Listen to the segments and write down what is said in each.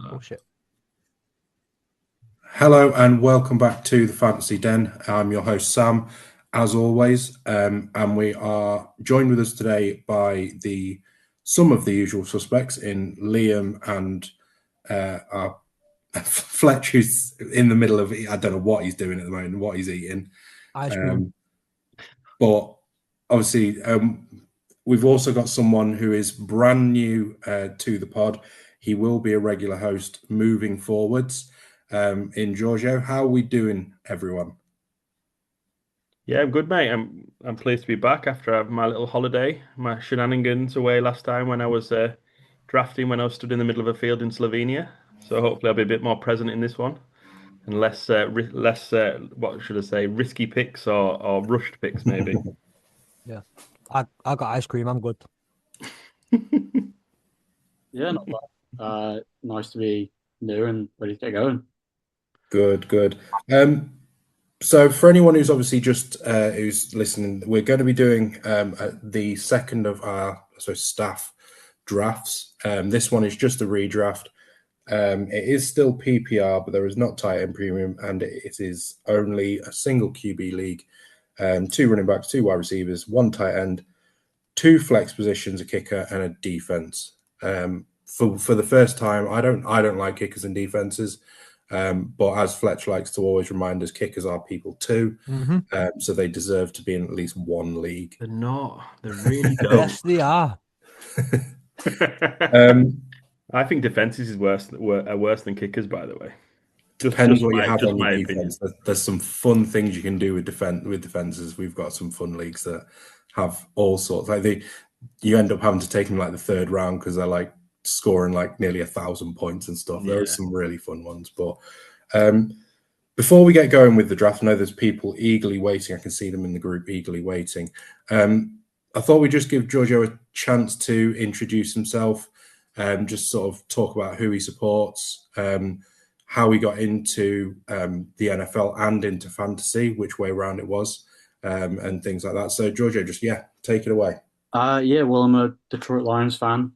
Bullshit. Hello and welcome back to the Fantasy Den. I'm your host Sam, as always, and we are joined with us today by some of the usual suspects in Liam and our Fletch, who's in the middle of, I don't know what he's doing at the moment, what he's eating. Ice cream. But obviously, we've also got someone who is brand new to the pod. He will be a regular host moving forwards. In Georgio, how are we doing, everyone? Yeah, I'm good, mate. I'm pleased to be back after my little holiday, my shenanigans away last time when I was drafting when I was stood in the middle of a field in Slovenia. So hopefully I'll be a bit more present in this one and less what should I say, risky picks or rushed picks maybe. Yeah, I got ice cream. I'm good. Yeah, not bad. Nice to be new and ready to get going. Good. So for anyone who's obviously just who's listening, we're going to be doing the second of our staff drafts. This one is just a redraft. It is still PPR, but there is not tight end premium, and it is only a single QB league. 2 running backs, 2 wide receivers, 1 tight end, 2 flex positions, a kicker, and a defense. For the first time, I don't like kickers and defenses. But as Fletch likes to always remind us, kickers are people too. So they deserve to be in at least one league. They're not. They really don't. Yes, they are. I think defenses is worse than kickers, by the way. Depends what you have on your defense. There's some fun things you can do with defenses. We've got some fun leagues that have all sorts. Like you end up having to take them like the 3rd round because they're like scoring like nearly 1,000 points and stuff. There are some really fun ones. But before we get going with the draft, I know there's people eagerly waiting. I can see them in the group eagerly waiting. I thought we'd just give Georgio a chance to introduce himself, just sort of talk about who he supports, how he got into the NFL and into fantasy, which way around it was, and things like that. So Georgio, just take it away. Well, I'm a Detroit Lions fan.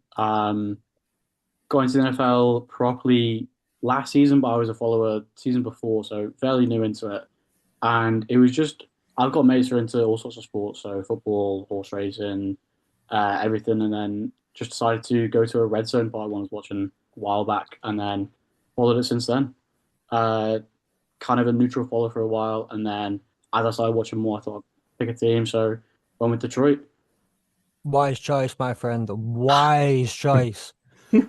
Got into the NFL properly last season, but I was a follower season before, so fairly new into it. And it was just, I've got mates who are into all sorts of sports, so football, horse racing, everything, and then just decided to go to a Red Zone part I was watching a while back, and then followed it since then. Kind of a neutral follower for a while, and then as I started watching more, I thought I'd pick a team, so went with Detroit. Wise choice, my friend. Wise choice.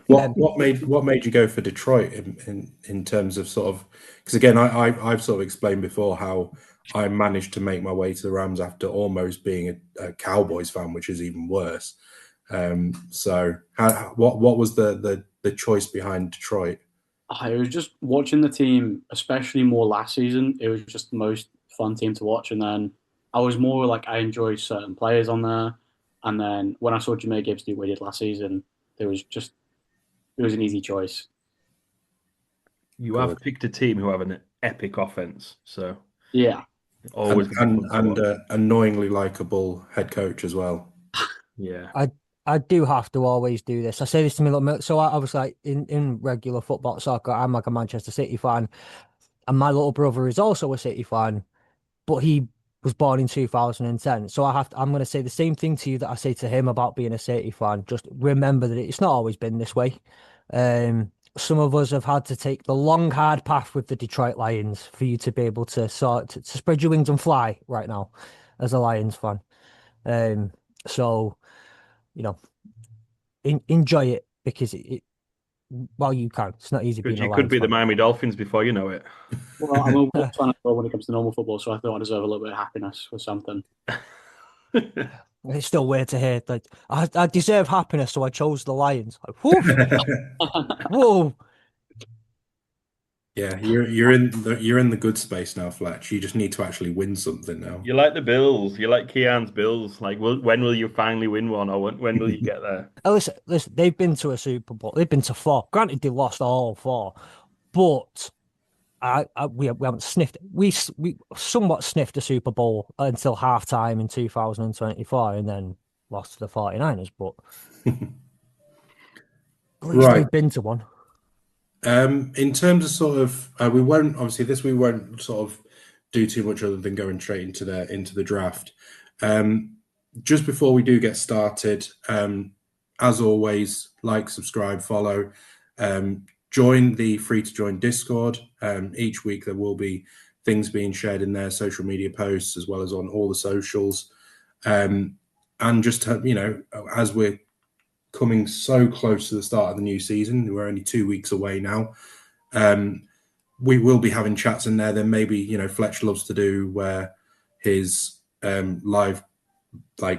What made you go for Detroit in terms of sort of, because again I've sort of explained before how I managed to make my way to the Rams after almost being a Cowboys fan, which is even worse. So what was the choice behind Detroit? I was just watching the team, especially more last season. It was just the most fun team to watch, and then I was more like I enjoy certain players on there. And then when I saw Jameer Gibbs do what he did last season, it was an easy choice. You have picked a team who have an epic offense, so yeah, always and annoyingly likable head coach as well. Yeah, I do have to always do this. I say this to me, so I was like in regular football soccer, I'm like a Manchester City fan, and my little brother is also a City fan, but he was born in 2010. So I'm going to say the same thing to you that I say to him about being a City fan. Just remember that it's not always been this way. Some of us have had to take the long, hard path with the Detroit Lions for you to be able to spread your wings and fly right now as a Lions fan. So, enjoy it because well, you can. It's not easy being a Lions could be fan. the Miami Dolphins before you know it. Well, I'm a Wolves fan as well when it comes to normal football, so I thought I deserve a little bit of happiness or something. It's still weird to hear. Like I deserve happiness, so I chose the Lions. Like, whoa, whoa. Yeah, you're in the good space now, Fletch. You just need to actually win something now. You like the Bills. You like Kean's Bills. Like, when will you finally win one, or when will you get there? Listen. They've been to a Super Bowl. They've been to 4. Granted, they lost all 4, but we haven't sniffed. We somewhat sniffed a Super Bowl until halftime in 2024, and then lost to the 49ers. But at least they've been to one. In terms of sort of, we won't sort of do too much other than going straight into the draft. Just before we do get started, as always, like, subscribe, follow, join the free to join Discord. Each week there will be things being shared in there, social media posts, as well as on all the socials. And just, as we're coming so close to the start of the new season, we're only 2 weeks away now. We will be having chats in there. Then maybe, Fletch loves to do where his live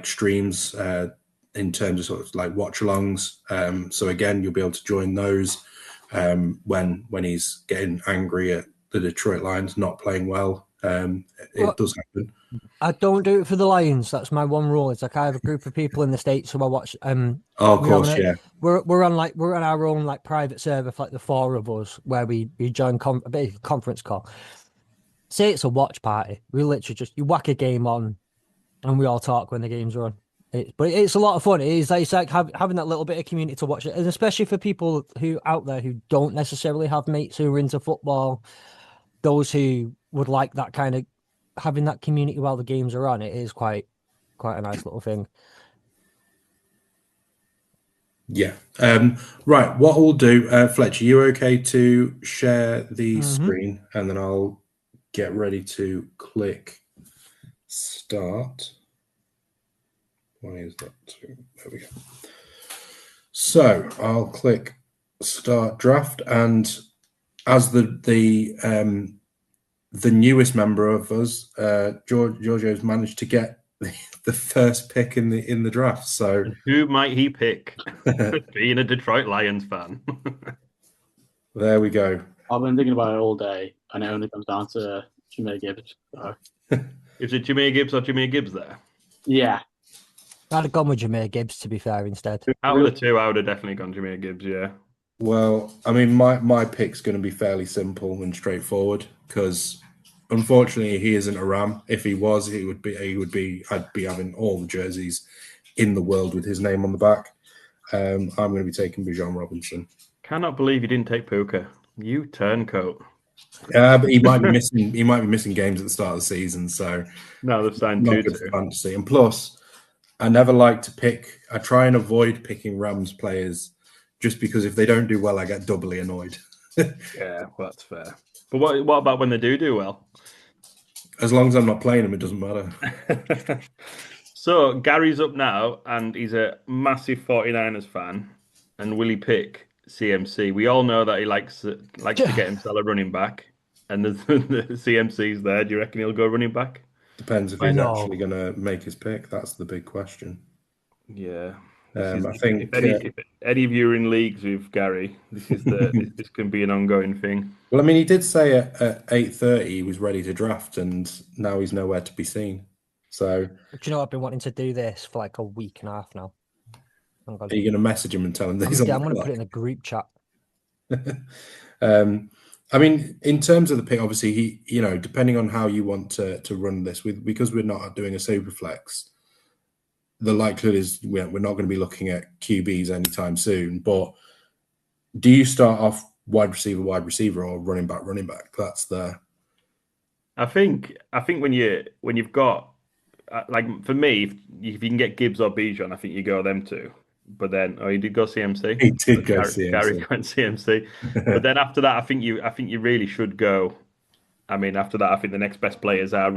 streams in terms of sort of like watch alongs. So again, you'll be able to join those when he's getting angry at the Detroit Lions not playing well. It does happen. I don't do it for the Lions. That's my one rule. It's like I have a group of people in the States who I watch. Oh, of course, yeah. We're on our own private server for the four of us where we join a big conference call. Say it's a watch party. We literally you whack a game on, and we all talk when the games are on. But it's a lot of fun. It's like having that little bit of community to watch it, and especially for people who out there who don't necessarily have mates who are into football, those who would like that kind of having that community while the games are on. It is quite a nice little thing. Yeah. Right. What we'll do, Fletch, are you okay to share the screen, and then I'll get ready to click start. Why is that? There we go. So I'll click start draft, and as the newest member of us, Georgio's managed to get the first pick in the draft. So who might he pick? Being a Detroit Lions fan. There we go. I've been thinking about it all day, and it only comes down to Jameer Gibbs. So. Is it Jameer Gibbs or Jameer Gibbs there? Yeah. I'd have gone with Jameer Gibbs, to be fair, instead. Out of the two, I would have definitely gone Jameer Gibbs, yeah. Well, I mean, my pick's going to be fairly simple and straightforward because, unfortunately, he isn't a Ram. If he was, I'd be having all the jerseys in the world with his name on the back. I'm going to be taking Bijan Robinson. Cannot believe you didn't take Puka. You turncoat. But he might be missing. He might be missing games at the start of the season. So no, they've signed not good for fantasy. And plus, I never like to pick. I try and avoid picking Rams players, just because if they don't do well, I get doubly annoyed. Yeah, well, that's fair. But what about when they do well? As long as I'm not playing them, it doesn't matter. So Gary's up now, and he's a massive 49ers fan. And will he pick CMC? We all know that he likes to get himself a running back, and the CMC's there. Do you reckon he'll go running back? Depends if he's actually going to make his pick. That's the big question. Yeah. I think if any of you are in leagues with Gary, this can be an ongoing thing. Well, I mean, he did say at 8:30 he was ready to draft, and now he's nowhere to be seen. So, do you know I've been wanting to do this for like a week and a half now? Are you going to message him and tell him that he's on? I'm going to put it in a group chat. I mean, in terms of the pick, obviously, he, depending on how you want to run this, because we're not doing a super flex, the likelihood is we're not going to be looking at QBs anytime soon. But do you start off wide receiver, or running back? That's the. I think when you've got for me, if you can get Gibbs or Bijan, I think you go them two. But then, he did go CMC. He did go CMC. Gary went CMC. But then after that, I think you really should go. I mean, after that, I think the next best players are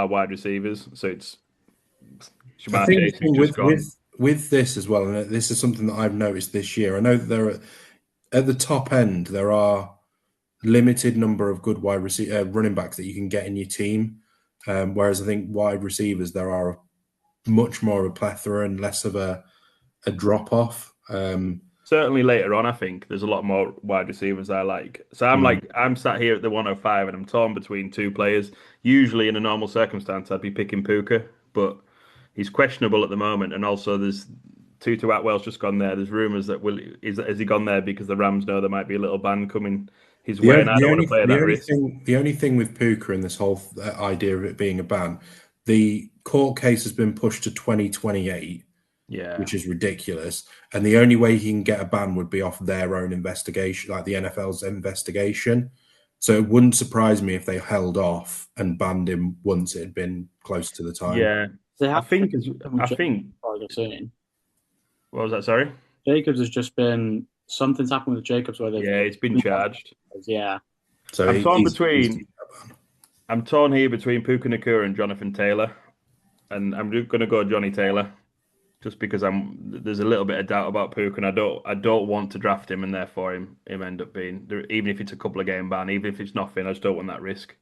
wide receivers. So it's. I think with this as well, and this is something that I've noticed this year. I know that there are at the top end there are limited number of good running backs that you can get in your team, whereas I think wide receivers there are much more of a plethora and less of a drop-off. Certainly later on, I think there's a lot more wide receivers I like. So I'm sat here at the 105 and I'm torn between two players. Usually in a normal circumstance, I'd be picking Puka, but he's questionable at the moment. And also there's Tutu Atwell's just gone there. There's rumours that has he gone there because the Rams know there might be a little ban coming his way, and I don't want to play that risk. The only thing with Puka and this whole idea of it being a ban, the court case has been pushed to 2028. which is ridiculous. And the only way he can get a ban would be off their own investigation, like the NFL's investigation. So it wouldn't surprise me if they held off and banned him once it had been close to the time. Yeah, I think. What was that? Sorry, Jacobs has just been something's happened with Jacobs where it's been charged. Yeah. So I'm torn here between Puka Nacua and Jonathan Taylor, and I'm going to go Johnny Taylor, just because there's a little bit of doubt about Puka, and I don't want to draft him, and therefore him end up being, even if it's a couple of game ban, even if it's nothing, I just don't want that risk.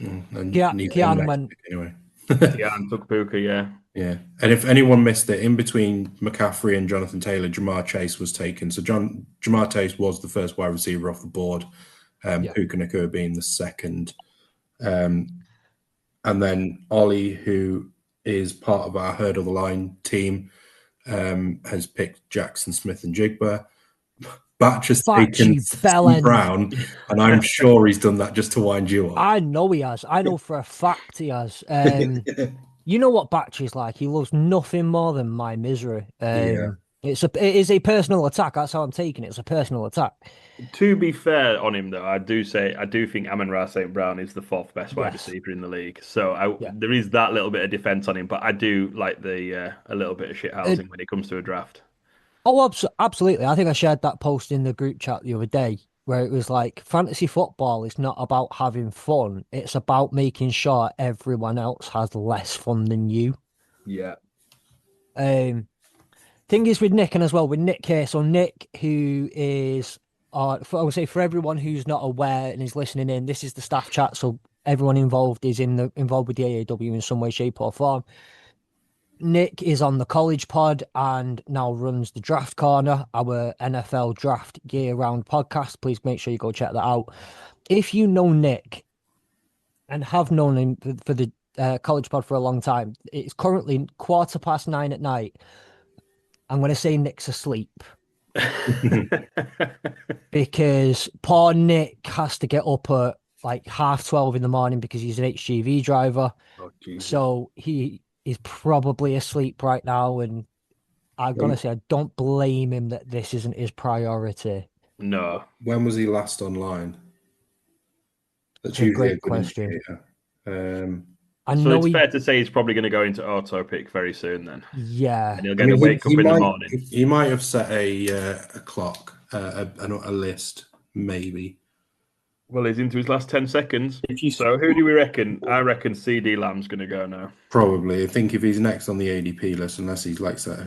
Keanu went anyway. Keanu took Puka, yeah. And if anyone missed it, in between McCaffrey and Jonathan Taylor, Jamar Chase was taken. So Jamar Chase was the first wide receiver off the board, Puka Nacua being the second. And then Ollie, who is part of our Hurdle the Line team, has picked Jackson Smith and Jigba. Batch has taken Brown, and I'm sure he's done that just to wind you up. I know he has. I know for a fact he has. You know what Batch is like. He loves nothing more than my misery. It is a personal attack. That's how I'm taking it. It's a personal attack. To be fair on him, though, I do think Amon-Ra St. Brown is the fourth best wide receiver in the league. So there is that little bit of defense on him, but I do like a little bit of shit housing when it comes to a draft. Oh, absolutely. I think I shared that post in the group chat the other day where it was like, fantasy football is not about having fun. It's about making sure everyone else has less fun than you. Yeah. Thing is with Nick, and as well with Nick here. So Nick, who is, I would say for everyone who's not aware and is listening in, this is the staff chat. So everyone involved is involved with the AAW in some way, shape or form. Nick is on the college pod and now runs the Draft Corner, our NFL draft year-round podcast. Please make sure you go check that out. If you know Nick and have known him for the college pod for a long time, it's currently 9:15 at night. I'm going to say Nick's asleep. Because poor Nick has to get up at like 12:30 in the morning because he's an HGV driver. Oh, Jesus. So he is probably asleep right now, and I'm gonna say I don't blame him that this isn't his priority. No. When was he last online? That's a great question. So it's fair to say he's probably going to go into auto pick very soon then. Yeah. And he'll get a wake up in the morning. He might have set a clock, a list, maybe. Well, he's into his last 10 seconds. So who do we reckon? I reckon CD Lamb's going to go now. Probably. I think if he's next on the ADP list, unless he's like set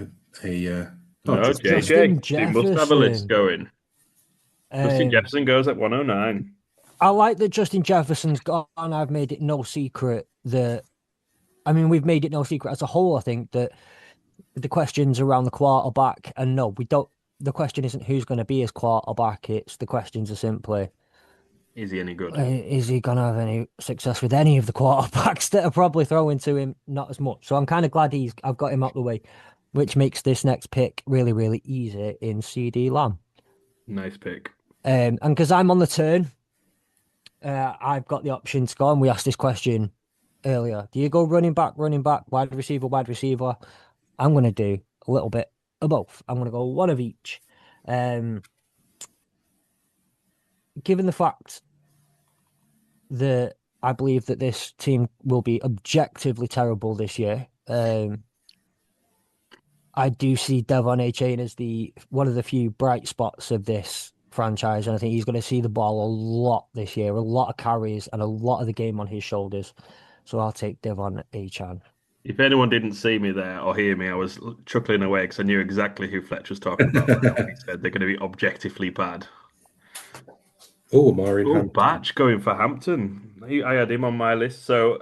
JJ. He must have a list going. Justin Jefferson goes at 109. I like that Justin Jefferson's gone. I've made it no secret that, we've made it no secret as a whole, I think, that the questions around the quarterback, and no, we don't, the question isn't who's going to be his quarterback, it's the questions are simply, is he any good? Is he going to have any success with any of the quarterbacks that are probably throwing to him? Not as much. So I'm kind of glad I've got him out the way, which makes this next pick really, really easy in CD Lamb. Nice pick. And because I'm on the turn, I've got the option to go, and we asked this question earlier. Do you go running back, wide receiver? I'm going to do a little bit of both. I'm going to go one of each. Given the fact that I believe that this team will be objectively terrible this year, I do see Devon A-Chain as one of the few bright spots of this franchise, and I think he's going to see the ball a lot this year, a lot of carries and a lot of the game on his shoulders. So I'll take Devon A-Chan. If anyone didn't see me there or hear me, I was chuckling away because I knew exactly who Fletch was talking about when he said they're going to be objectively bad. Oh, Marion Hampton. Batch going for Hampton. I had him on my list. So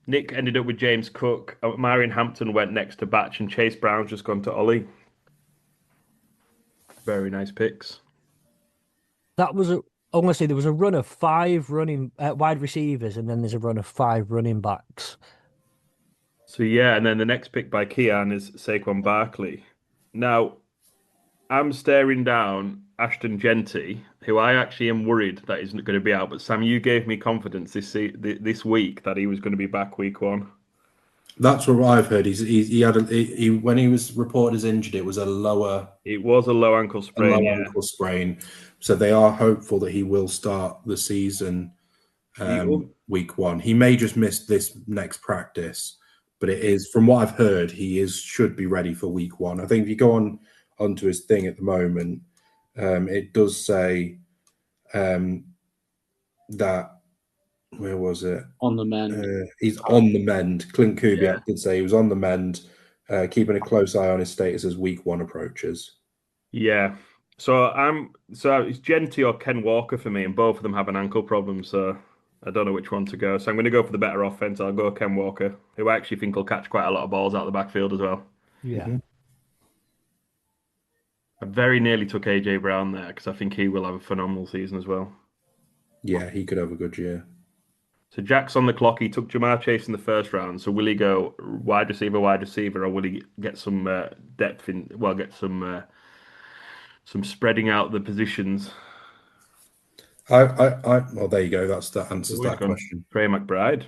Nick ended up with James Cook. Marion Hampton went next to Batch, and Chase Brown's just gone to Ollie. Very nice picks. That was I want to say there was a run of 5 running wide receivers, and then there's a run of 5 running backs. So yeah, and then the next pick by Kean is Saquon Barkley. Now, I'm staring down Ashton Genty, who I actually am worried that isn't going to be out. But Sam, you gave me confidence this week that he was going to be back week 1. That's what I've heard. He had when he was reported as injured, it was a low ankle sprain. Ankle sprain. So they are hopeful that he will start the season week 1. He may just miss this next practice, but it is, from what I've heard, should be ready for week 1. I think if you go onto his thing at the moment, it does say that. Where was it? On the mend. He's on the mend. Clint Kubiak did say he was on the mend, keeping a close eye on his status as week 1 approaches. Yeah. So it's Genty or Ken Walker for me, and both of them have an ankle problem. So I don't know which one to go. So I'm going to go for the better offense. I'll go Ken Walker, who I actually think will catch quite a lot of balls out of the backfield as well. Yeah. Mm-hmm. I very nearly took AJ Brown there because I think he will have a phenomenal season as well. Yeah, he could have a good year. So Jack's on the clock. He took Jamar Chase in the first round. So will he go wide receiver, or will he get some depth in? Well, get some spreading out the positions. Well, there you go. That answers that question. Trey McBride.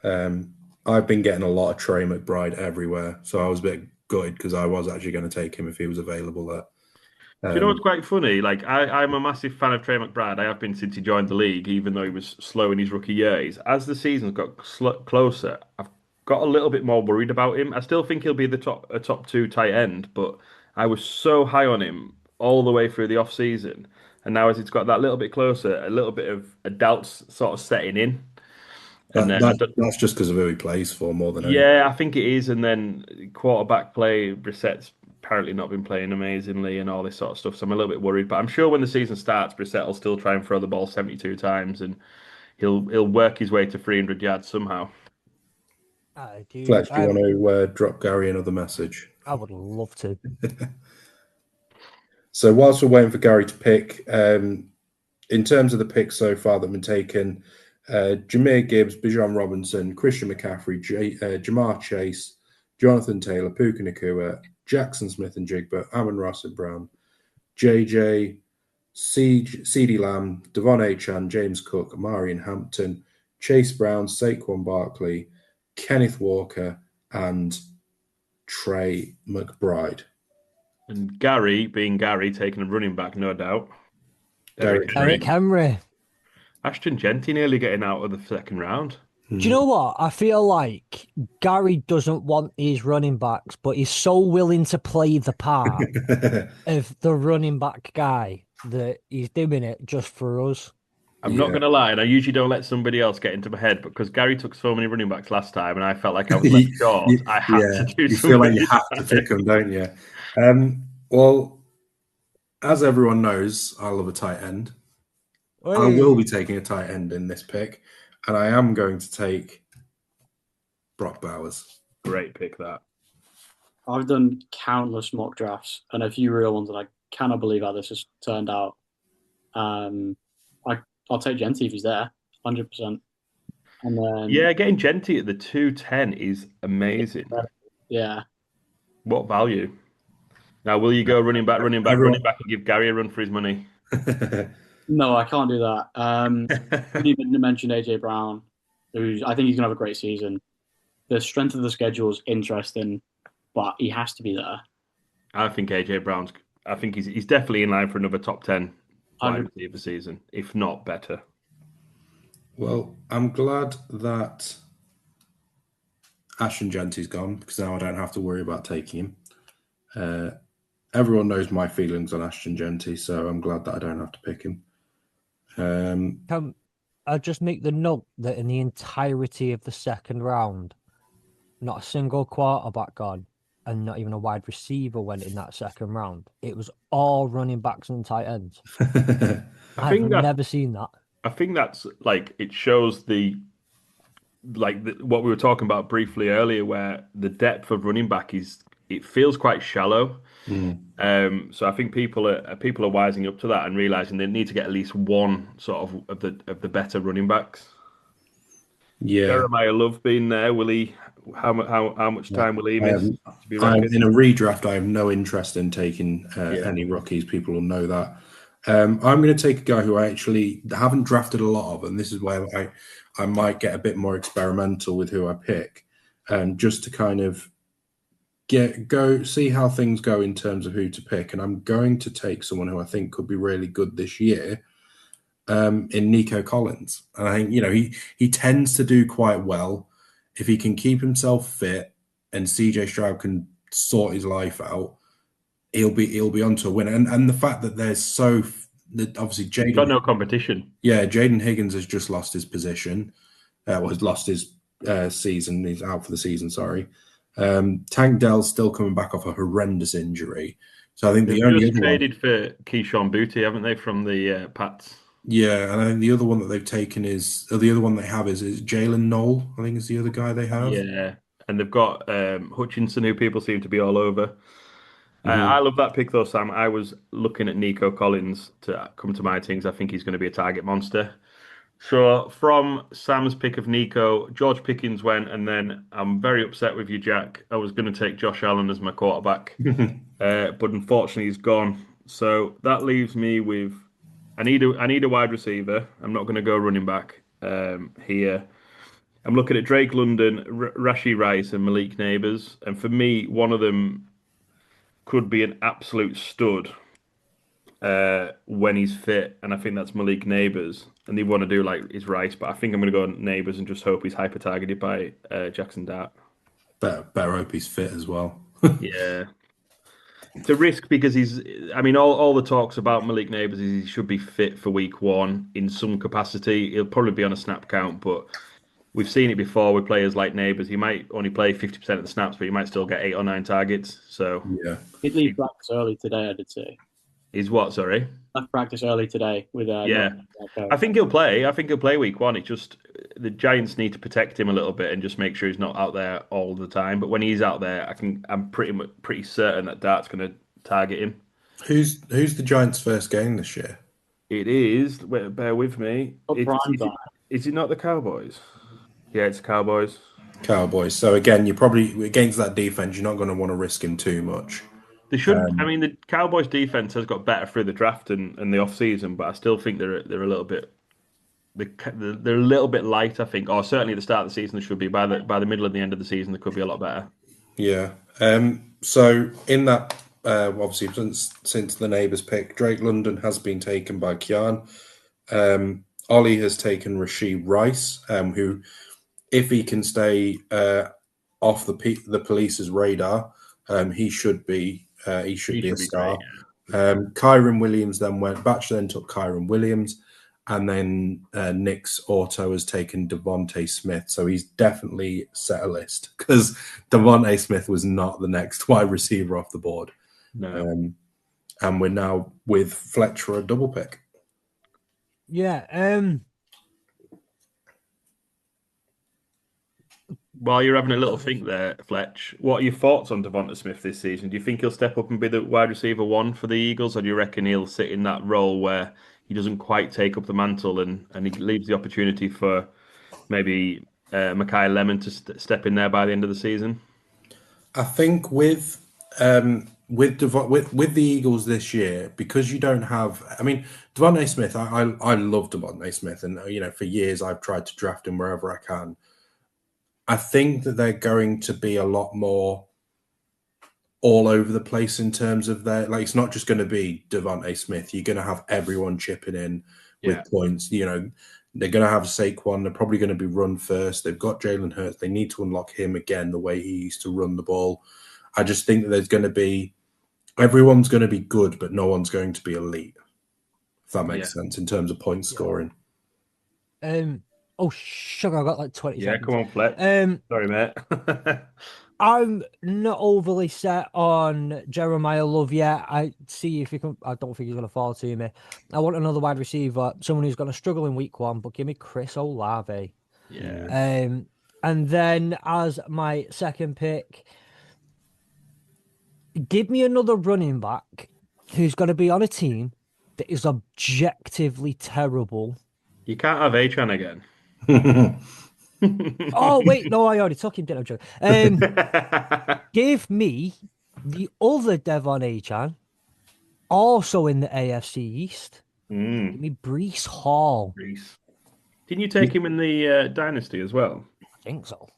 I've been getting a lot of Trey McBride everywhere, so I was a bit gutted because I was actually going to take him if he was available there. Do you know what's quite funny? Like I'm a massive fan of Trey McBride. I have been since he joined the league, even though he was slow in his rookie years. As the season's got closer, I've got a little bit more worried about him. I still think he'll be a top 2 tight end, but I was so high on him all the way through the off season, and now as it's got that little bit closer, a little bit of a doubt sort of setting in. And that's just because of who he plays for more than anything. Yeah, I think it is. And then quarterback play, Brissett's apparently not been playing amazingly and all this sort of stuff. So I'm a little bit worried. But I'm sure when the season starts, Brissett will still try and throw the ball 72 times and he'll work his way to 300 yards somehow. Fletch, do you want to drop Gary another message? I would love to. So whilst we're waiting for Gary to pick, in terms of the picks so far that have been taken, Jahmyr Gibbs, Bijan Robinson, Christian McCaffrey, Jamar Chase, Jonathan Taylor, Puka Nacua, Jackson Smith and Jigba, Amon-Ra St. Brown, JJ, CeeDee Lamb, Devon Achane, James Cook, Marion Hampton, Chase Brown, Saquon Barkley, Kenneth Walker, and Trey McBride. And Gary, being Gary, taking a running back, no doubt. Derrick Henry. Ashton Genty nearly getting out of the second round. Do you know what? I feel like Gary doesn't want his running backs, but he's so willing to play the part of the running back guy that he's doing it just for us. I'm not going to lie, and I usually don't let somebody else get into my head, but because Gary took so many running backs last time and I felt like I was left short, I had to do something. You feel like you have to pick them, don't you? Well, as everyone knows, I love a tight end. Hey. I will be taking a tight end in this pick, and I am going to take Brock Bowers. Great pick, that. I've done countless mock drafts and a few real ones, and I cannot believe how this has turned out. I'll take Genty if he's there, 100%. And then getting Genty at the 210 is amazing. Yeah. What value? Now, will you go running back, and give Gary a run for his money? No, I can't do that. I didn't even mention AJ Brown, who I think he's going to have a great season. The strength of the schedule is interesting, but he has to be there. I think AJ Brown's. I think he's definitely in line for another top 10 wide receiver season, if not better. Well, I'm glad that Ashton Genty's gone because now I don't have to worry about taking him. Everyone knows my feelings on Ashton Genty, so I'm glad that I don't have to pick him. Can I just make the note that in the entirety of the second round, not a single quarterback gone and not even a wide receiver went in that second round. It was all running backs and tight ends. I've never seen that. I think that's like, it shows what we were talking about briefly earlier, where the depth of running back it feels quite shallow. So I think people are wising up to that and realizing they need to get at least one sort of the better running backs. Yeah, Jeremiah Love being there. Will he? How much time will he miss? In a redraft, I have no interest in taking any rookies. People will know that. I'm going to take a guy who I actually haven't drafted a lot of, and this is where I might get a bit more experimental with who I pick. and just to kind of see how things go in terms of who to pick. And I'm going to take someone who I think could be really good this year, in Nico Collins. And I think, he tends to do quite well if he can keep himself fit and CJ Stroud can sort his life out. He'll be onto a win. And the fact that obviously Jaden got no competition. Yeah, Jaden Higgins has just lost his position. Has lost his season. He's out for the season. Sorry. Tank Dell's still coming back off a horrendous injury. So I think they've just traded for Keyshawn Booty, haven't they, from the Pats? Yeah, and I think the other one that they've taken is Jalen Knoll. I think is the other guy they have. Yeah, and they've got Hutchinson, who people seem to be all over. I love that pick though, Sam. I was looking at Nico Collins to come to my teams. I think he's going to be a target monster. So from Sam's pick of Nico, George Pickens went, and then I'm very upset with you, Jack. I was going to take Josh Allen as my quarterback, but unfortunately he's gone. So that leaves me with I need a wide receiver. I'm not going to go running back here. I'm looking at Drake London, Rashee Rice, and Malik Neighbors, and for me, one of them could be an absolute stud when he's fit, and I think that's Malik Neighbors. And they want to do like his Rice, but I think I'm going to go Neighbors and just hope he's hyper targeted by Jackson Dart. Better hope he's fit as well. Yeah, it's a risk because all the talks about Malik Neighbors is he should be fit for week 1 in some capacity. He'll probably be on a snap count, but we've seen it before with players like Neighbors. He might only play 50% of the snaps, but he might still get 8 or 9 targets. So yeah, he'd leave practice early today, I did say. He's what? Sorry, left practice early today with yeah. I think he'll play. I think he'll play week 1. It's just the Giants need to protect him a little bit and just make sure he's not out there all the time. But when he's out there, I'm pretty certain that Dart's going to target him. Who's the Giants' first game this year? It is. Bear with me. Is it not the Cowboys? Yeah, it's Cowboys. Cowboys. So again, you're probably against that defense. You're not going to want to risk him too much. They should. The Cowboys' defense has got better through the draft and the off season, but I still think they're a little bit. They're a little bit light, I think, or certainly at the start of the season they should be. By the middle of the end of the season, they could be a lot better. Yeah. So in that, obviously since the Neighbours pick, Drake London has been taken by Kian. Ollie has taken Rashee Rice, who, if he can stay off the police's radar, he should be. He should be a star. Great, yeah. Kyron Williams then went. Batch then took Kyron Williams, and then Nick's auto has taken Devontae Smith. So he's definitely set a list because Devontae Smith was not the next wide receiver off the board. No. And we're now with Fletch for a double pick. Yeah. While you're having a little think there, Fletch, what are your thoughts on Devonta Smith this season? Do you think he'll step up and be the wide receiver 1 for the Eagles, or do you reckon he'll sit in that role where he doesn't quite take up the mantle and he leaves the opportunity for maybe Mekhi Lemon to step in there by the end of the season? I think with the Eagles this year, because you don't have, Devontae Smith. I love Devontae Smith, and for years I've tried to draft him wherever I can. I think that they're going to be a lot more all over the place in terms of their, it's not just going to be Devontae Smith. You're going to have everyone chipping in with points. They're going to have Saquon. They're probably going to be run first. They've got Jalen Hurts. They need to unlock him again the way he used to run the ball. I just think that there's going to be, everyone's going to be good, but no one's going to be elite. If that makes sense in terms of point scoring. Oh, sugar, I got like 20 seconds. Yeah, come on, Fletch. Sorry, mate. I'm not overly set on Jeremiah Love yet. I don't think he's going to fall to me. I want another wide receiver, someone who's going to struggle in week 1, but give me Chris Olave. Yeah. And then as my second pick, give me another running back who's going to be on a team that is objectively terrible. You can't have Achan again. Oh, wait. No, I already took him. Didn't I? Give me the other Devon Achan, also in the AFC East. Give me Breece Hall. Didn't you take him in the Dynasty as well? I think so.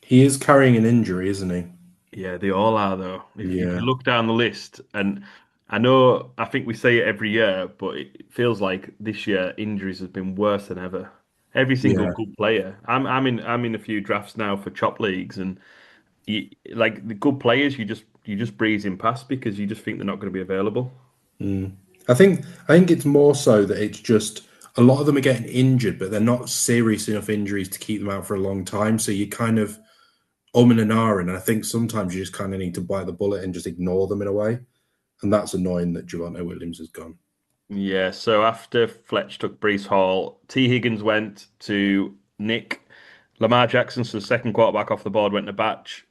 He is carrying an injury, isn't he? Yeah, they all are though. If you Yeah. look down the list, and I think we say it every year, but it feels like this year injuries have been worse than ever. Every single Yeah. good player. I'm in a few drafts now for chop leagues, and like the good players, you just breezing past because you just think they're not going to be available. I think it's more so that it's just a lot of them are getting injured, but they're not serious enough injuries to keep them out for a long time. So you kind of and ahhing, and I think sometimes you just kind of need to bite the bullet and just ignore them in a way. And that's annoying that Javonte Williams has gone. Yeah, so after Fletch took Brees Hall, T. Higgins went to Nick. Lamar Jackson, so the second quarterback off the board, went to Batch.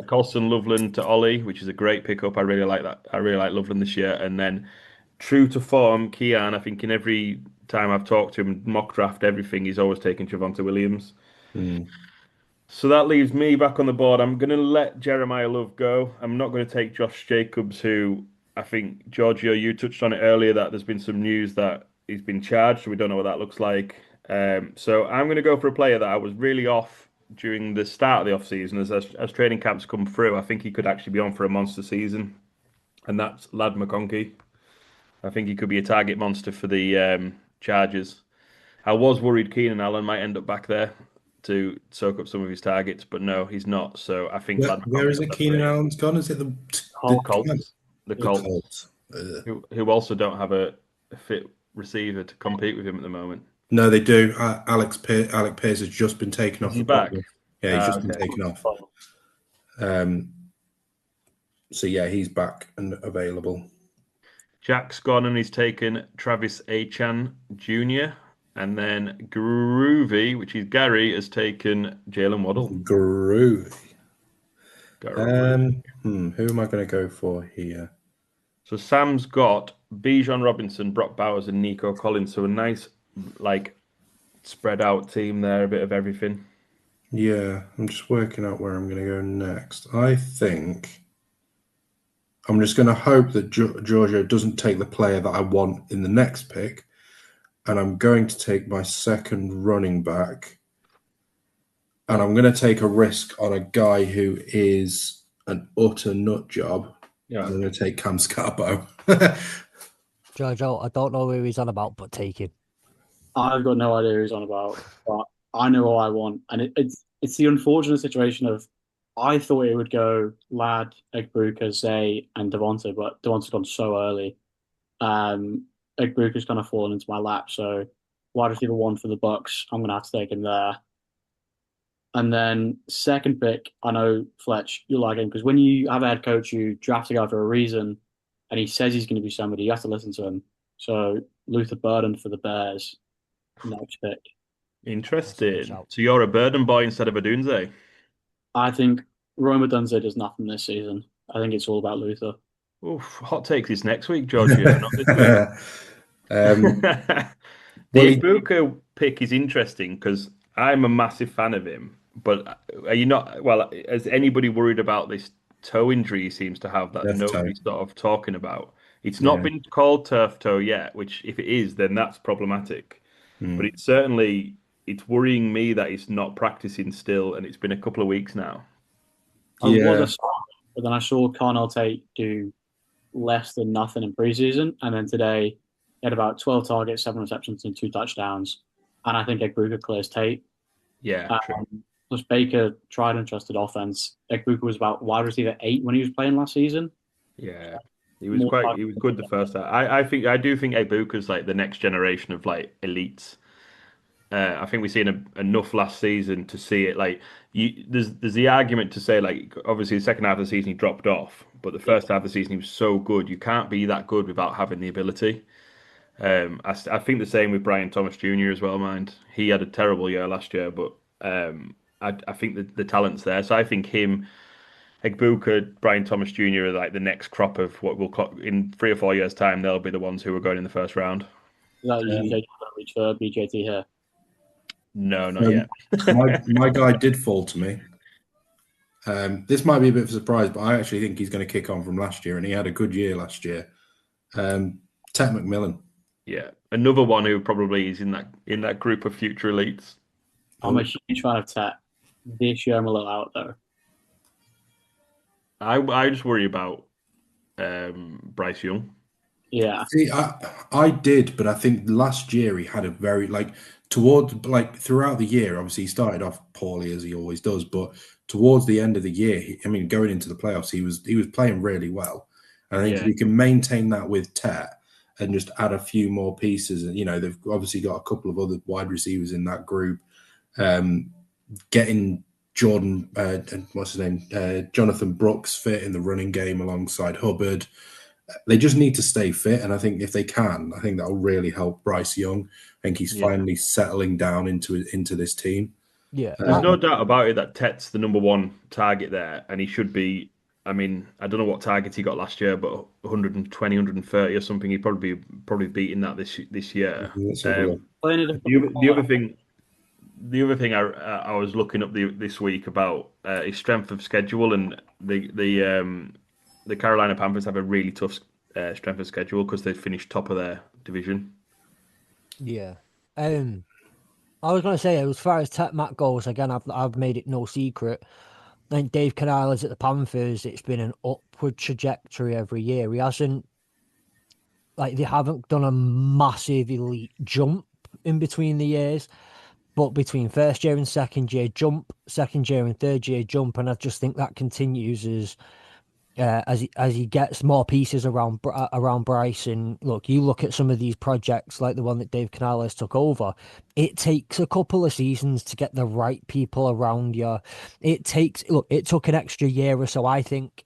Colston Loveland to Ollie, which is a great pickup. I really like that. I really like Loveland this year. And then true to form, Kean, I think in every time I've talked to him, mock draft, everything, he's always taken Javonte Williams. So that leaves me back on the board. I'm going to let Jeremiah Love go. I'm not going to take Josh Jacobs, who I think, Georgio, you touched on it earlier, that there's been some news that he's been charged. We don't know what that looks like. So I'm going to go for a player that I was really off during the start of the off-season. As training camps come through, I think he could actually be on for a monster season. And that's Lad McConkey. I think he could be a target monster for the Chargers. I was worried Keenan Allen might end up back there to soak up some of his targets, but no, he's not. So I think where is it? Keenan Allen's gone? Is it the Colts? The Colts, who also don't have a fit receiver to compete with him at the moment. No, they do. Alec Pierce has just been taken off. Is he back? Yeah, he's just been taken off. So yeah, he's back and available. Jack's gone and he's taken Travis Achan Jr. And then Groovy, which is Gary, has taken Jalen Waddle. Groovy. Who am I going to go for here? So Sam's got Bijan Robinson, Brock Bowers, and Nico Collins. So a nice, spread out team there, a bit of everything. Yeah, I'm just working out where I'm going to go next. I think I'm just going to hope that Georgio doesn't take the player that I want in the next pick. And I'm going to take my second running back. And I'm going to take a risk on a guy who is an utter nut job. Yeah. I'm going to take Cam Scarborough. Georgio, I don't know who he's on about, but take him. I've got no idea who he's on about, but I know what I want. And it's the unfortunate situation of I thought it would go Ladd, Egbuka, Zay, and Devonta, but Devonta's gone so early. Egbuka's kind of fallen into my lap, so wide receiver 1 for the Bucks. I'm going to have to take him there. And then second pick, I know, Fletch, you like him, because when you have a head coach, you draft a guy for a reason, and he says he's going to be somebody, you have to listen to him. So Luther Burden for the Bears, next pick. Interesting. So you're a Burden boy instead of a Dunze? I think Roma Dunze does nothing this season. I think it's all about Luther. Oof, hot takes is next week, Georgio, not this week. The Egbuka pick is interesting because I'm a massive fan of him. But are you not? Well, is anybody worried about this toe injury he seems to have that nobody's sort of talking about? It's not been called turf toe yet, which if it is, then that's problematic. But it's worrying me that he's not practicing still, and it's been a couple of weeks now. I was a starter, but then I saw Carnell Tate do less than nothing in preseason, and then today he had about 12 targets, 7 receptions, and 2 touchdowns. And I think Egbuka clears Tate. Yeah, plus Baker tried and trusted offense. Egbuka was about wide receiver 8 when he was playing last season. Yeah, he was good the first time. I do think Egbuka's like the next generation of elites. I think we've seen enough last season to see it. There's the argument to say obviously the second half of the season he dropped off, but the first half of the season he was so good. You can't be that good without having the ability. I think the same with Brian Thomas Jr. as well. Mind he had a terrible year last year, but I think the talent's there. So I think him, Egbuka, Brian Thomas Jr. are the next crop of what we'll call in 3 or 4 years' time. They'll be the ones who are going in the first round. Is that you take reach for BJT here? No, not yet. my guy did fall to me. This might be a bit of a surprise, but I actually think he's going to kick on from last year, and he had a good year last year. Ted McMillan. Yeah, another one who probably is in that group of future elites. I'm a huge fan of Ted. This year I'm a little out though. I just worry about Bryce Young. Yeah. See, I did, but I think last year he had a very throughout the year. Obviously, he started off poorly as he always does, but towards the end of the year, going into the playoffs, he was playing really well. And I think if we can maintain that with Tet and just add a few more pieces, and they've obviously got a couple of other wide receivers in that group, getting Jordan, what's his name, Jonathan Brooks fit in the running game alongside Hubbard. They just need to stay fit, and I think if they can, I think that'll really help Bryce Young. I think he's finally settling down into this team. Yeah, there's no doubt about it that Tet's the number one target there, and he should be. I mean, I don't know what targets he got last year, but 120, 130 or something. He'd probably beating that this year. The other thing I was looking up this week about his strength of schedule, and the Carolina Panthers have a really tough strength of schedule because they finished top of their division. Yeah. I was going to say, as far as Matt goes, again, I've made it no secret. I think Dave Canales at the Panthers, it's been an upward trajectory every year. He hasn't, they haven't done a massive elite jump in between the years, but between first year and second year jump, second year and third year jump, and I just think that continues as he gets more pieces around Bryce. And look, you look at some of these projects like the one that Dave Canales took over. It takes a couple of seasons to get the right people around you. It took an extra year or so, I think,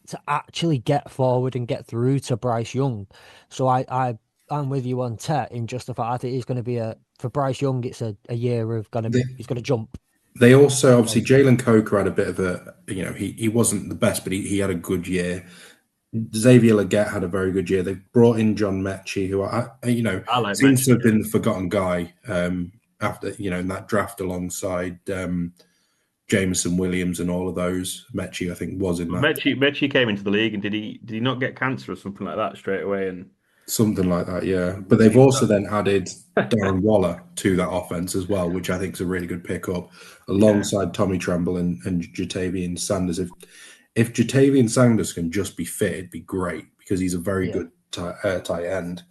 to actually get forward and get through to Bryce Young. So I'm with you on Tet in just the fact I think he's going to be for Bryce Young. It's a year of he's going to jump. They also, obviously, Jalen Coker had a bit of a, he wasn't the best, but he had a good year. Xavier Legette had a very good year. They brought in John Mechie, who, seems to have been the forgotten guy after, in that draft alongside Jameson Williams and all of those. Mechie, I think, was in that. Mechie came into the league, and did he not get cancer or something like that straight away? And something like that, yeah. But they've also then added Darren Waller to that offense as well, which I think is a really good pickup, alongside Tommy Tremble and Jatavian Sanders. If Jatavian Sanders can just be fit, it'd be great because he's a very good tight end.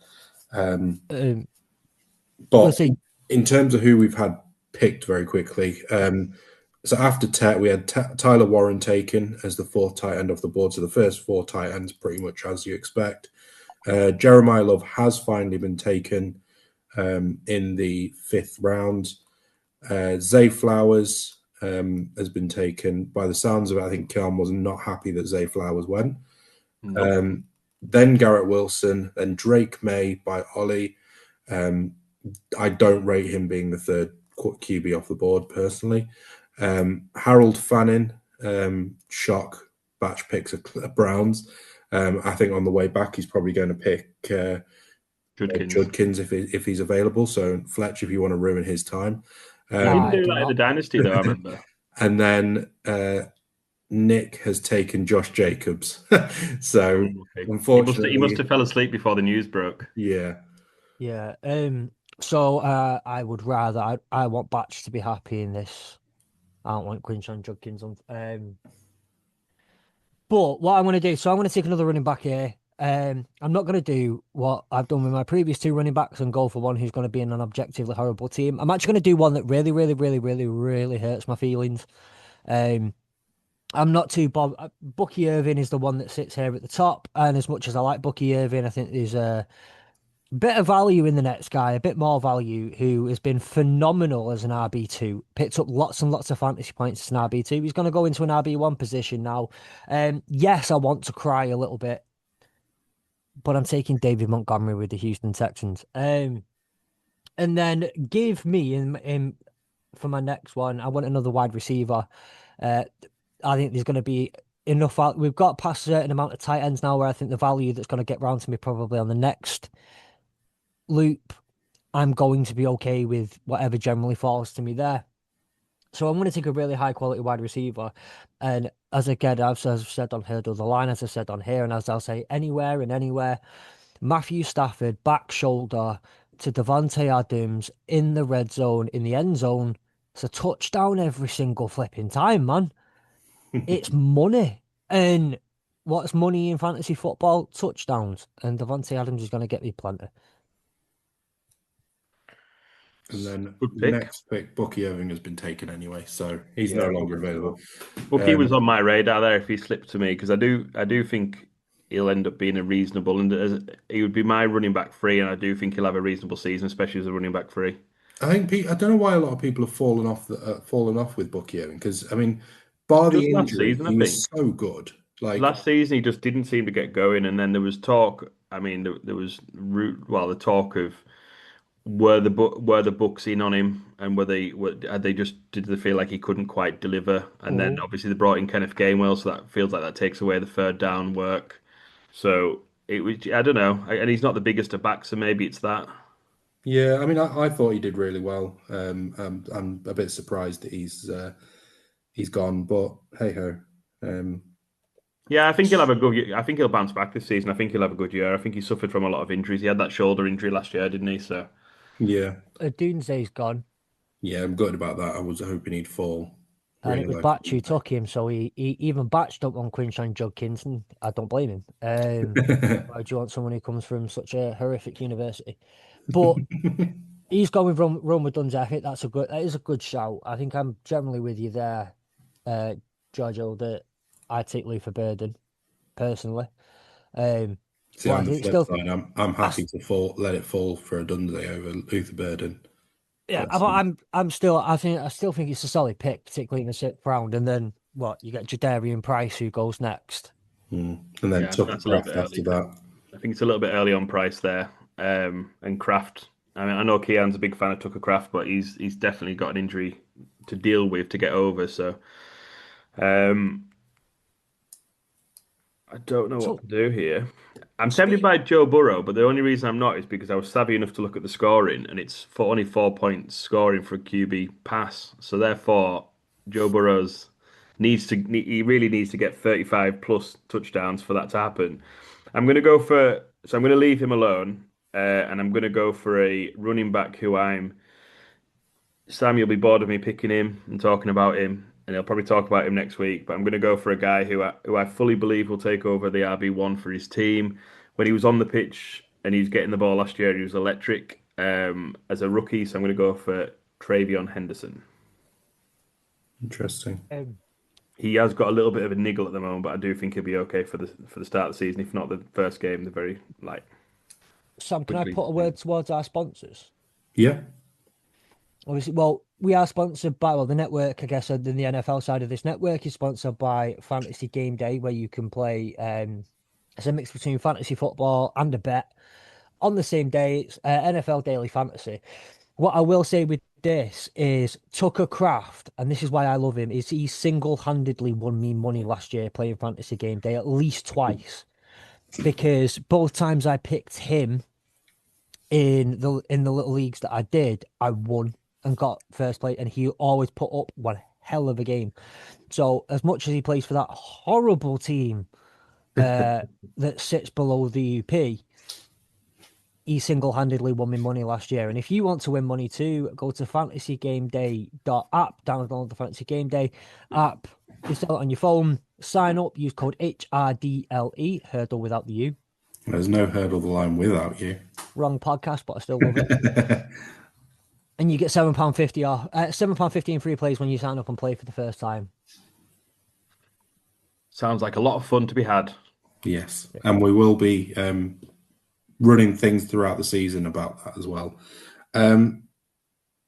But in terms of who we've had picked very quickly, so after Tet, we had Tyler Warren taken as the fourth tight end off the board. So the first four tight ends, pretty much as you expect. Jeremiah Love has finally been taken in the 5th round. Zay Flowers has been taken. By the sounds of it, I think Kelm was not happy that Zay Flowers went. Nope. Then Garrett Wilson, then Drake May by Ollie. I don't rate him being the third QB off the board personally. Harold Fannin, shock batch picks of Browns. I think on the way back, he's probably going to pick Judkins if he's available. So Fletch, if you want to ruin his time. He didn't do that in the Dynasty, though, I remember. And then Nick has taken Josh Jacobs. So unfortunately, he must have fell asleep before the news broke. Yeah. Yeah. So I would rather I want Batch to be happy in this. I don't want Quinshon Judkins on. But what I'm going to do, so I'm going to take another running back here. I'm not going to do what I've done with my previous 2 running backs and go for one who's going to be in an objectively horrible team. I'm actually going to do one that really, really, really, really, really hurts my feelings. I'm not too bothered. Bucky Irving is the one that sits here at the top. And as much as I like Bucky Irving, I think there's a bit of value in the next guy, a bit more value, who has been phenomenal as an RB2. Picked up lots and lots of fantasy points as an RB2. He's going to go into an RB1 position now. Yes, I want to cry a little bit, but I'm taking David Montgomery with the Houston Texans. And then give me in for my next one, I want another wide receiver. I think there's going to be enough. We've got past a certain amount of tight ends now where I think the value that's going to get round to me probably on the next loop, I'm going to be okay with whatever generally falls to me there. So I'm going to take a really high quality wide receiver. And as again, I've said on here, the line, as I said on here, and as I'll say anywhere and anywhere, Matthew Stafford, back shoulder to Devontae Adams in the red zone, in the end zone, It's a touchdown every single flipping time, man. It's money. And what's money in fantasy football? Touchdowns. And Devontae Adams is going to get me plenty. And then Good pick. next pick, Bucky Irving has been taken anyway, so he's no longer available. Bucky was on my radar there if he slipped to me, because I do think he'll end up being a reasonable, and he would be my running back free, and I do think he'll have a reasonable season, especially as a running back free. I don't know why a lot of people have fallen off with Bucky Irving, because I mean, bar the injury, he was so good. Like last season, he just didn't seem to get going, and then there was talk. I mean, there was the talk of were the Bucks in on him, and did they feel like he couldn't quite deliver? And then obviously they brought in Kenneth Gainwell, so that feels like that takes away the third down work. So it was, I don't know, and he's not the biggest of backs, so maybe it's that. Yeah, I mean, I thought he did really well. I'm a bit surprised that he's gone, but hey ho. Yeah, I think he'll have a good. I think he'll bounce back this season. I think he'll have a good year. I think he suffered from a lot of injuries. He had that shoulder injury last year, didn't he? So yeah, Doomsday's gone. Yeah, I'm good about that. I was hoping he'd fall. And it was Batch who took him, so he even Batch don't want Quinshon Judkins, and I don't blame him. Why do you want someone who comes from such a horrific university? But he's gone with Roma Dunze. I think that is a good shout. I think I'm generally with you there, Georgio, that I take Luther Burden personally. See, on the flip side, I'm happy to let it fall for a Dunze over Luther Burden. Yeah, I still think it's a solid pick, particularly in the 6th round. And then you get Jadarian Price, who goes next, and then Tucker Kraft after that. I think it's a little bit early on Price there, and Kraft. I mean, I know Kean's a big fan of Tucker Kraft, but he's definitely got an injury to deal with to get over. So, I don't know what to do here. I'm tempted by Joe Burrow, but the only reason I'm not is because I was savvy enough to look at the scoring, and it's only 4 points scoring for a QB pass. So therefore, Joe Burrow's he really needs to get 35 plus touchdowns for that to happen. I'm going to leave him alone, and I'm going to go for a running back who Sam, you'll be bored of me picking him and talking about him, and he'll probably talk about him next week. But I'm going to go for a guy who I fully believe will take over the RB1 for his team. When he was on the pitch and he was getting the ball last year, he was electric as a rookie. So I'm going to go for Travion Henderson. Interesting. He has got a little bit of a niggle at the moment, but I do think he'll be okay for the start of the season. If not the first game, the very light. Sam, can I put a word towards our sponsors? Yeah. Obviously, we are sponsored by the network. I guess in the NFL side of this network is sponsored by Fantasy Game Day, where you can play. It's a mix between fantasy football and a bet on the same day. It's NFL Daily Fantasy. What I will say with this is Tucker Kraft, and this is why I love him, is he single-handedly won me money last year playing Fantasy Game Day at least twice, because both times I picked him in the little leagues that I did, I won and got first place, and he always put up one hell of a game. So as much as he plays for that horrible team that sits below the UP, he single-handedly won me money last year. And if you want to win money too, go to fantasygameday.app, download the Fantasy Game Day app, install it on your phone, sign up, use code HRDLE, hurdle without the U. There's no hurdle the line without you. Wrong podcast, but I still love it. And you get £7.50 off, £7.50 in free plays when you sign up and play for the first time. Sounds like a lot of fun to be had. Yes, and we will be running things throughout the season about that as well.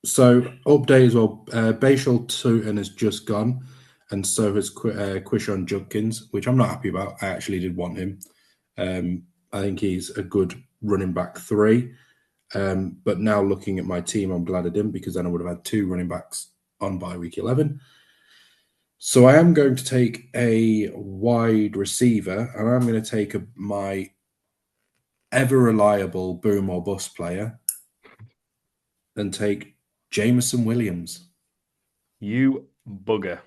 So update as well. Bashal Tootin has just gone, and so has Quishon Judkins, which I'm not happy about. I actually did want him. I think he's a good running back 3. But now looking at my team, I'm glad I didn't, because then I would have had 2 running backs on by week 11. So I am going to take a wide receiver, and I'm going to take my ever reliable boom or bust player and take Jameson Williams. You bugger.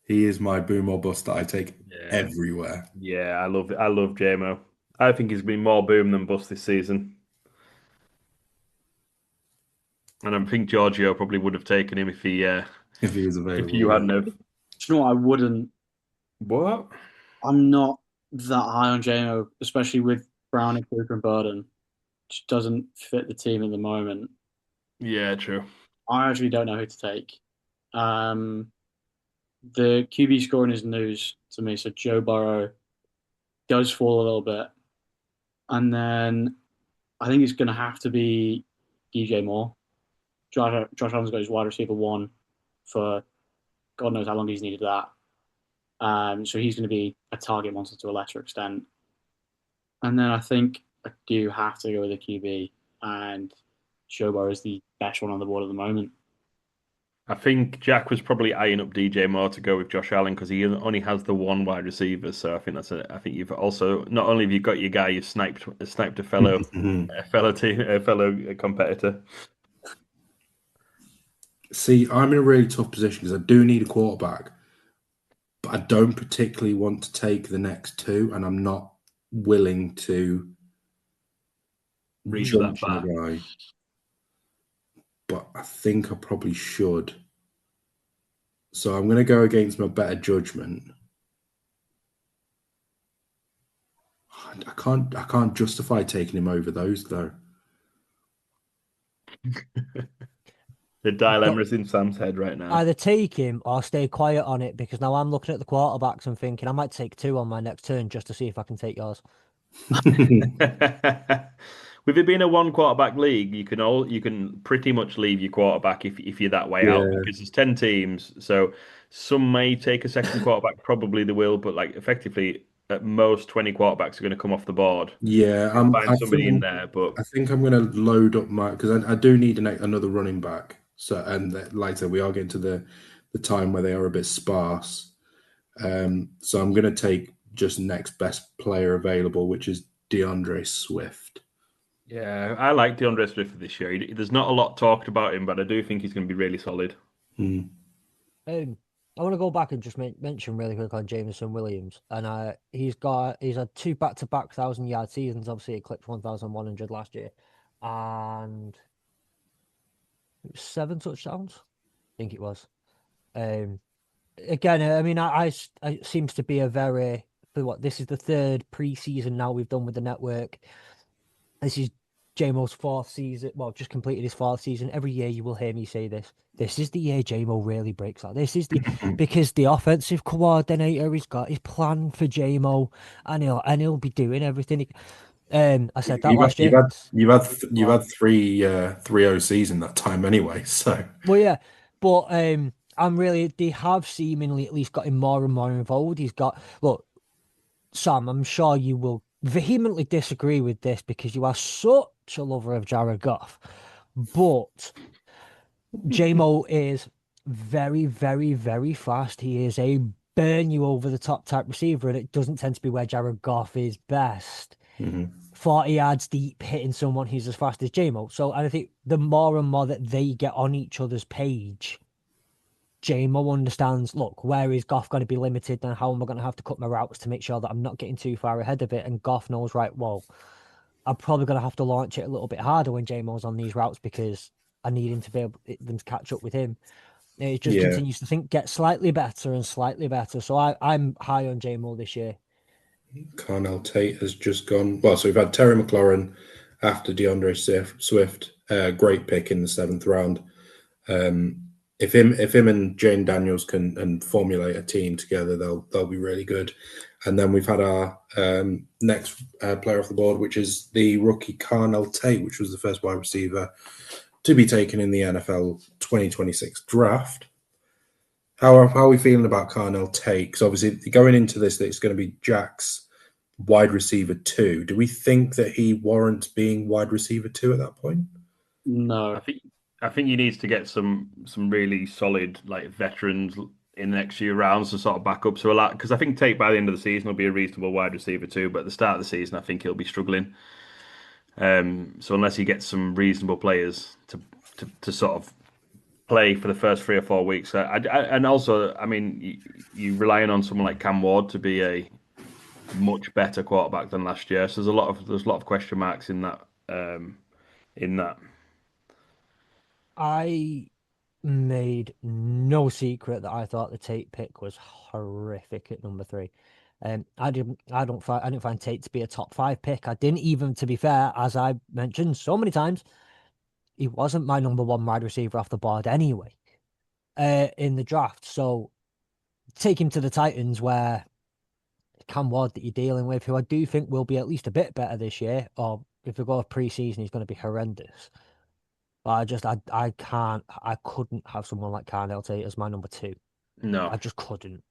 He is my boom or bust that I take everywhere. Yeah, I love JMO. I think he's been more boom than bust this season. And I think Georgio probably would have taken him if he was available. if you hadn't have. Do you know what? I wouldn't. What? I'm not that high on JMO, especially with Browning, Cooper, and Burden. Just doesn't fit the team at the moment. Yeah, true. I actually don't know who to take. The QB scoring is news to me, so Joe Burrow does fall a little bit. And then I think it's going to have to be DJ Moore. Josh Allen's got his wide receiver one for God knows how long he's needed that. So he's going to be a target monster to a lesser extent. And then I think I do have to go with a QB, and Joe Burrow is the best one on the board at the moment. I think Jack was probably eyeing up DJ Moore to go with Josh Allen because he only has the one wide receiver. So I think I think you've also not only have you got your guy, you've sniped a fellow competitor. See, I'm in a really tough position because I do need a quarterback, but I don't particularly want to take the next two, and I'm not willing to reach jump that on a guy. But I think I probably should. So I'm going to go against my better judgment. I can't justify taking him over those though. The dilemma is in Sam's head right now. Either take him or stay quiet on it, because now I'm looking at the quarterbacks and thinking I might take two on my next turn just to see if I can take yours. With it being a one quarterback league, you can pretty much leave your quarterback if you're that way out, because there's 10 teams. So some may take a second quarterback, probably they will, but like effectively at most 20 quarterbacks are going to come off the board. Yeah, find somebody in there, but I think I'm going to load up my because I do need another running back. So like I said, we are getting to the time where they are a bit sparse. So I'm going to take just next best player available, which is DeAndre Swift. Yeah, I like DeAndre Swift this year. There's not a lot talked about him, but I do think he's going to be really solid. I want to go back and just mention really quick on Jameson Williams, and he's had two back-to-back 1,000-yard seasons. Obviously, he clipped 1,100 last year, and 7 touchdowns, I think it was. Again, I mean, it seems to be a very this is the third preseason now we've done with the network. This is JMO's 4th season. Well, just completed his 4th season. Every year you will hear me say this. This is the year JMO really breaks out. This is because the offensive coordinator has got his plan for JMO, and he'll be doing everything. I said that last year. You've had 3-0 season that time anyway. So well, yeah, but they have seemingly at least got him more and more involved. Look, Sam, I'm sure you will vehemently disagree with this because you are such a lover of Jared Goff, but JMO is very, very, very fast. He is a burn you over the top type receiver, and it doesn't tend to be where Jared Goff is best. 40 yards deep, hitting someone who's as fast as JMO. So I think the more and more that they get on each other's page, JMO understands, look, where is Goff going to be limited and how am I going to have to cut my routes to make sure that I'm not getting too far ahead of it? And Goff knows, right, well, I'm probably going to have to launch it a little bit harder when JMO's on these routes because I need him to be able them to catch up with him. It just continues to get slightly better and slightly better. So I'm high on JMO this year. Carnell Tate has just gone. Well, so we've had Terry McLaurin after DeAndre Swift. Great pick in the 7th round. If him and Jane Daniels can formulate a team together, they'll be really good. And then we've had our next player off the board, which is the rookie Carnell Tate, which was the first wide receiver to be taken in the NFL 2026 draft. How are we feeling about Carnell Tate? Because obviously going into this, it's going to be Jack's wide receiver 2. Do we think that he warrants being wide receiver 2 at that point? No. I think he needs to get some really solid like veterans in the next few rounds to sort of back up to a lot, because I think Tate by the end of the season will be a reasonable wide receiver too, but at the start of the season I think he'll be struggling. So unless he gets some reasonable players to sort of play for the first 3 or 4 weeks, and also I mean you relying on someone like Cam Ward to be a much better quarterback than last year, so there's a lot of question marks in that. I made no secret that I thought the Tate pick was horrific at number 3. I didn't find Tate to be a top 5 pick. I didn't even, to be fair, as I mentioned so many times, he wasn't my number 1 wide receiver off the board anyway, in the draft. So take him to the Titans, where Cam Ward that you're dealing with, who I do think will be at least a bit better this year, or if we go pre-season, he's going to be horrendous. But I couldn't have someone like Carnell Tate as my number 2. No. I just couldn't.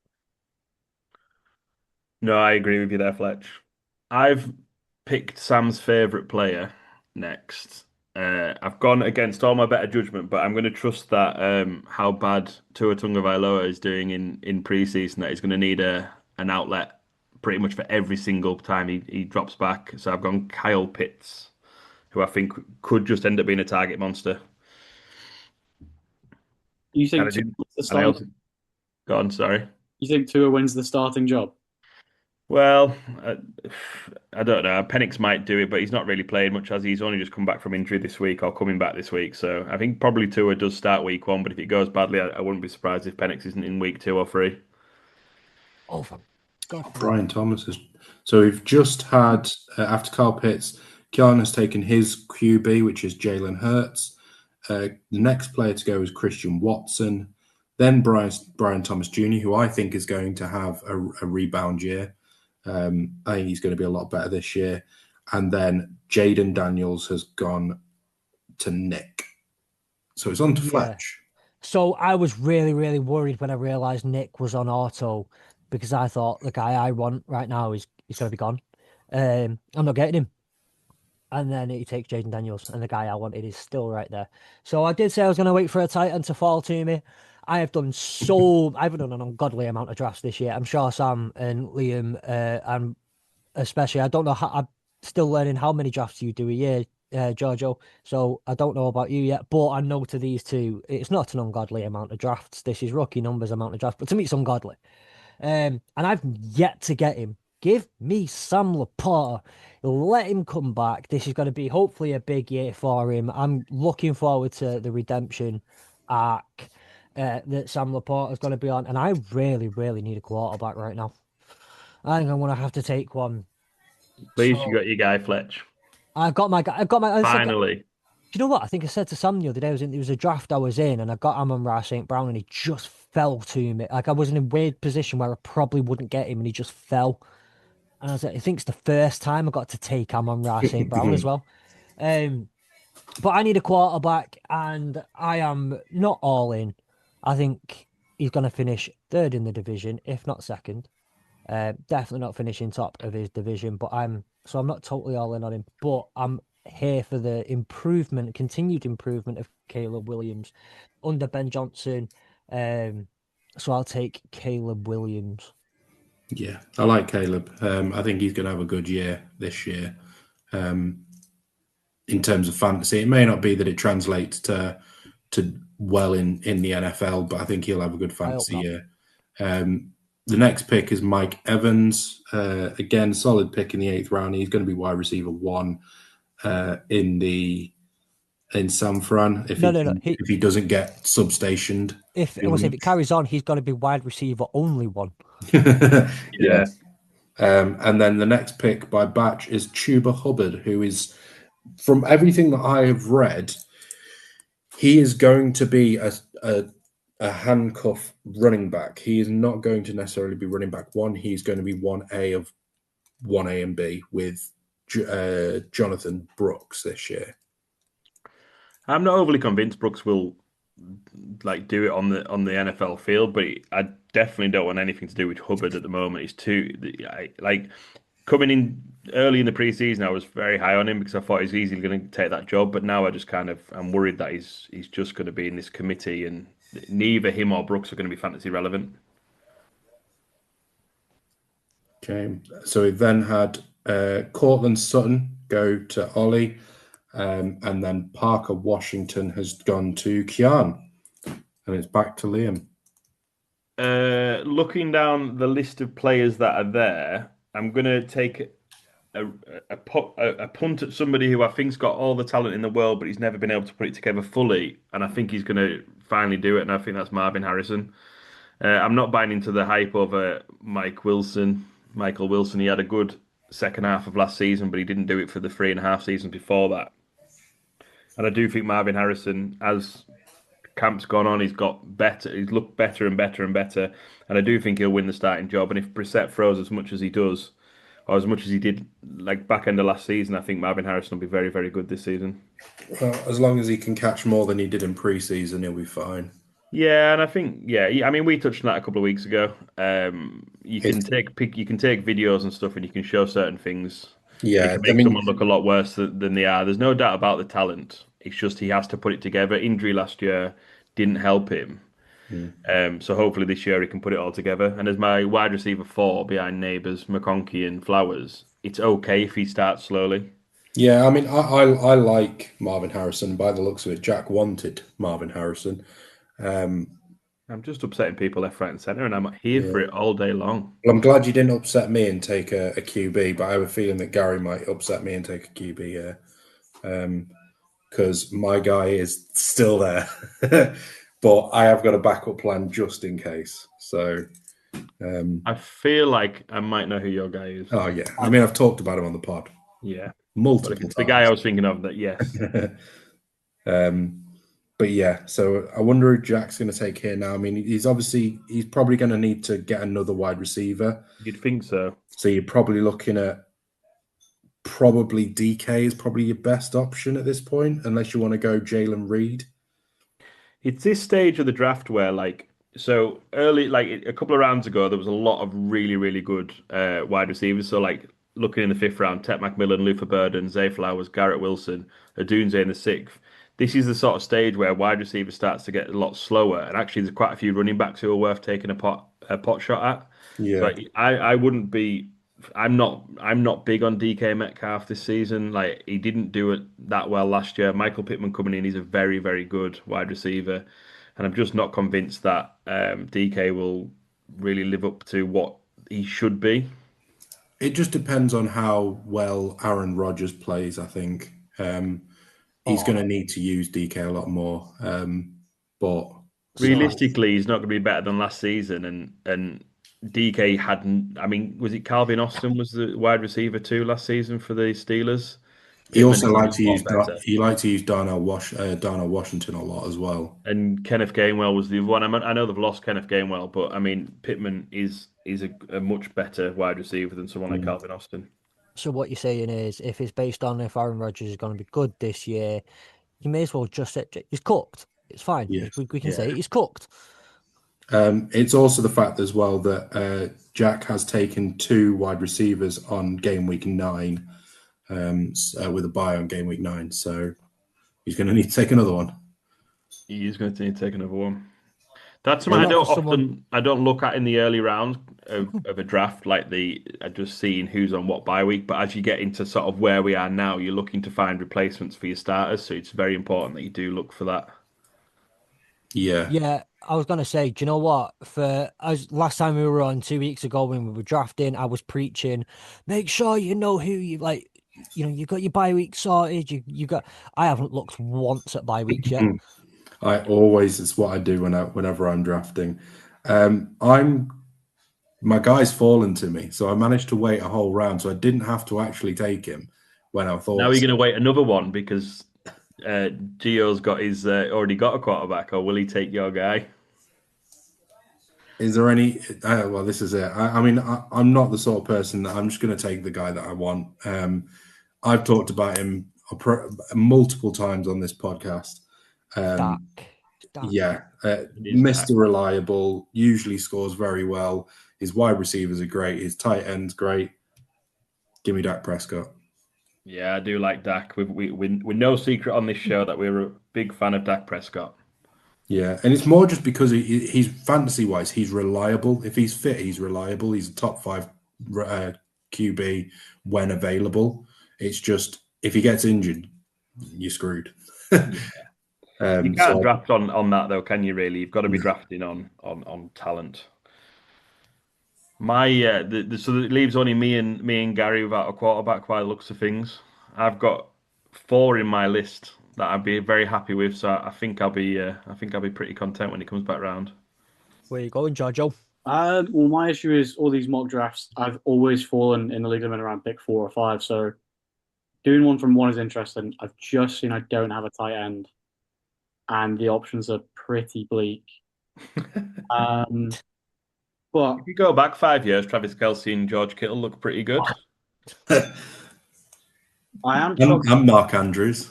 No, I agree with you there, Fletch. I've picked Sam's favourite player next. I've gone against all my better judgment, but I'm going to trust that how bad Tua Tagovailoa is doing in pre-season, that he's going to need an outlet pretty much for every single time he drops back. So I've gone Kyle Pitts, who I think could just end up being a target monster. You think Go on, sorry. You think Tua wins the starting job? Well, I don't know. Penix might do it, but he's not really played much, as he's only just come back from injury this week, or coming back this week. So I think probably Tua does start week 1, but if it goes badly, I wouldn't be surprised if Penix isn't in week 2 or 3. Oh, for God. Brian Thomas is. So we've just had, after Kyle Pitts, Kian has taken his QB, which is Jalen Hurts. The next player to go is Christian Watson. Then Brian Thomas Jr., who I think is going to have a rebound year. I think he's going to be a lot better this year. And then Jaden Daniels has gone to Nick. So it's on to Fletch. So I was really, really worried when I realised Nick was on auto, because I thought the guy I want right now is going to be gone. I'm not getting him. And then he takes Jaden Daniels, and the guy I wanted is still right there. So I did say I was going to wait for a Titan to fall to me. I've done an ungodly amount of drafts this year. I'm sure Sam and Liam, and especially, I don't know how, I'm still learning how many drafts you do a year, Georgio. So I don't know about you yet, but I know to these two, it's not an ungodly amount of drafts. This is rookie numbers amount of drafts, but to me, it's ungodly. And I've yet to get him. Give me Sam Laporta. Let him come back. This is going to be hopefully a big year for him. I'm looking forward to the redemption arc that Sam Laporta is going to be on. And I really, really need a quarterback right now. I think I'm going to have to take one. Please, you got your guy, Fletch. I got my guy. Finally. Do you know what? I think I said to Sam the other day, there was a draft I was in, and I got Amon-Ra St. Brown, and he just fell to me. Like, I was in a weird position where I probably wouldn't get him, and he just fell. And I was like, I think it's the first time I got to take Amon-Ra St. Brown as well. But I need a quarterback, and I am not all in. I think he's going to finish 3rd in the division, if not 2nd. Definitely not finishing top of his division, but I'm not totally all in on him. But I'm here for the continued improvement of Caleb Williams under Ben Johnson. So I'll take Caleb Williams. Yeah, I like Caleb. I think he's going to have a good year this year. In terms of fantasy, it may not be that it translates to well in the NFL, but I think he'll have a good fantasy year. The next pick is Mike Evans. Again, solid pick in the 8th round. He's going to be wide receiver 1 in San Fran if he doesn't get substationed. If it carries on, he's going to be wide receiver only 1. Yeah. And then the next pick by batch is Chuba Hubbard, who is, from everything that I have read, he is going to be a handcuff running back. He is not going to necessarily be running back 1. He's going to be 1A of 1A and B with Jonathan Brooks this year. I'm not overly convinced Brooks will do it on the NFL field, but I definitely don't want anything to do with Hubbard at the moment. He's coming in early in the preseason, I was very high on him because I thought he's easily going to take that job, but now I just I'm worried that he's just going to be in this committee, and neither him or Brooks are going to be fantasy relevant. Okay, so we then had Cortland Sutton go to Ollie, and then Parker Washington has gone to Kian, and it's back to Liam. Looking down the list of players that are there, I'm going to take a punt at somebody who I think's got all the talent in the world, but he's never been able to put it together fully, and I think he's going to finally do it, and I think that's Marvin Harrison. I'm not buying into the hype of Michael Wilson. He had a good second half of last season, but he didn't do it for the 3.5 seasons before that. And I do think Marvin Harrison, as camp's gone on, he's got better. He's looked better and better and better. And I do think he'll win the starting job. And if Brissett throws as much as he does, or as much as he did like back end of last season, I think Marvin Harrison will be very, very good this season. Well, as long as he can catch more than he did in pre-season, he'll be fine. Yeah, and I think I mean we touched on that a couple of weeks ago. You can take videos and stuff, and you can show certain things. Yeah, it can make someone look a lot worse than they are. There's no doubt about the talent. It's just he has to put it together. Injury last year didn't help him. So hopefully this year he can put it all together. And as my wide receiver 4 behind Neighbours, McConkey and Flowers, it's okay if he starts slowly. Yeah, I mean, I like Marvin Harrison. By the looks of it, Jack wanted Marvin Harrison. I'm just upsetting people left, right, and centre, and I'm here for it all day long. Well, I'm glad you didn't upset me and take a QB, but I have a feeling that Gary might upset me and take a QB here. Because my guy is still there. But I have got a backup plan just in case. So I feel like I might know who your guy is. Oh, yeah. I mean, I've talked about him on the pod. Yeah. Multiple times. The guy I was thinking of, that, yes. But yeah, so I wonder who Jack's going to take here now. I mean, he's probably going to need to get another wide receiver. You'd think so. So you're probably looking at DK is probably your best option at this point, unless you want to go Jalen Reed. It's this stage of the draft where, so early, a couple of rounds ago, there was a lot of really, really good wide receivers. So, looking in the 5th round, Ted McMillan, Luther Burden, Zay Flowers, Garrett Wilson, Adunze in the 6th. This is the sort of stage where wide receiver starts to get a lot slower, and actually, there's quite a few running backs who are worth taking a pot shot at. Yeah, so I wouldn't be. I'm not big on DK Metcalf this season. He didn't do it that well last year. Michael Pittman coming in, he's a very, very good wide receiver, and I'm just not convinced that DK will really live up to what he should be. It just depends on how well Aaron Rodgers plays, I think. He's going to need to use DK a lot more. But realistically, he's not going to be better than last season. And DK hadn't. I mean, was it Calvin Austin was the wide receiver 2 last season for the Steelers? He also liked to use Darnell Washington a lot as well. And Kenneth Gainwell was the one. I know they've lost Kenneth Gainwell, but I mean Pittman is a much better wide receiver than someone like Calvin Austin. So what you're saying is, if it's based on if Aaron Rodgers is going to be good this year, you may as well just say he's cooked. It's fine. Yeah. We can say he's cooked. It's also the fact as well that Jack has taken 2 wide receivers on game week 9 with a bye on game week 9. So he's going to need to take another one. He is going to need to take another one. That's something I don't look at in the early rounds of a draft, just seeing who's on what bye week. But as you get into sort of where we are now, you're looking to find replacements for your starters. So it's very important that you do look for that. Yeah. Yeah, I was going to say, do you know what? Last time we were on 2 weeks ago when we were drafting, I was preaching, make sure you know who you like. You know, you got your bye week sorted. I haven't looked once at bye weeks yet. It's what I do whenever I'm drafting. My guy's fallen to me, so I managed to wait a whole round, so I didn't have to actually take him when I thought. Now you're going to wait another one because Gio's got his already got a quarterback, or will he take your guy? Is there any? Well, this is it. I mean, I'm not the sort of person that I'm just going to take the guy that I want. I've talked about him multiple times on this podcast. Dak. Yeah, Mr. Reliable, usually scores very well. His wide receivers are great. His tight end's great. Give me Dak Prescott. Yeah, I do like Dak. We're no secret on this show that we're a big fan of Dak Prescott. Yeah, and it's more just because he's fantasy-wise, he's reliable. If he's fit, he's reliable. He's a top 5 QB when available. It's just, if he gets injured, you're screwed. You can't draft on that, though, can you, really? You've got to be drafting on talent. So it leaves only me and Gary without a quarterback by the looks of things. I've got 4 in my list that I'd be very happy with. So I think I'll be pretty content when it comes back round. Where you going, Georgio? Well, my issue is all these mock drafts. I've always fallen in the league I'm in around pick 4 or 5. So doing one from 1 is interesting. I've just seen I don't have a tight end, and the options are pretty bleak. But if you go back 5 years, Travis Kelce and George Kittle look pretty good. I'm Mark Andrews.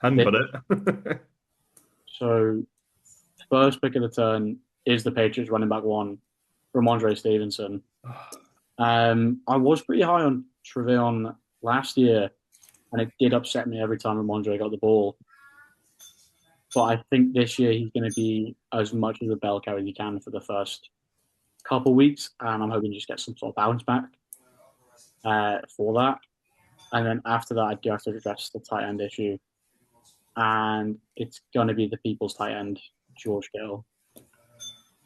Hadn't put it. So, first pick of the turn is the Patriots running back 1, Ramondre Stevenson. I was pretty high on Trevion last year, and it did upset me every time Ramondre got the ball. But I think this year he's going to be as much of a bell cow as he can for the first couple weeks, and I'm hoping to just get some sort of bounce back for that. And then after that, I do have to address the tight end issue, and it's going to be the people's tight end, George Kittle.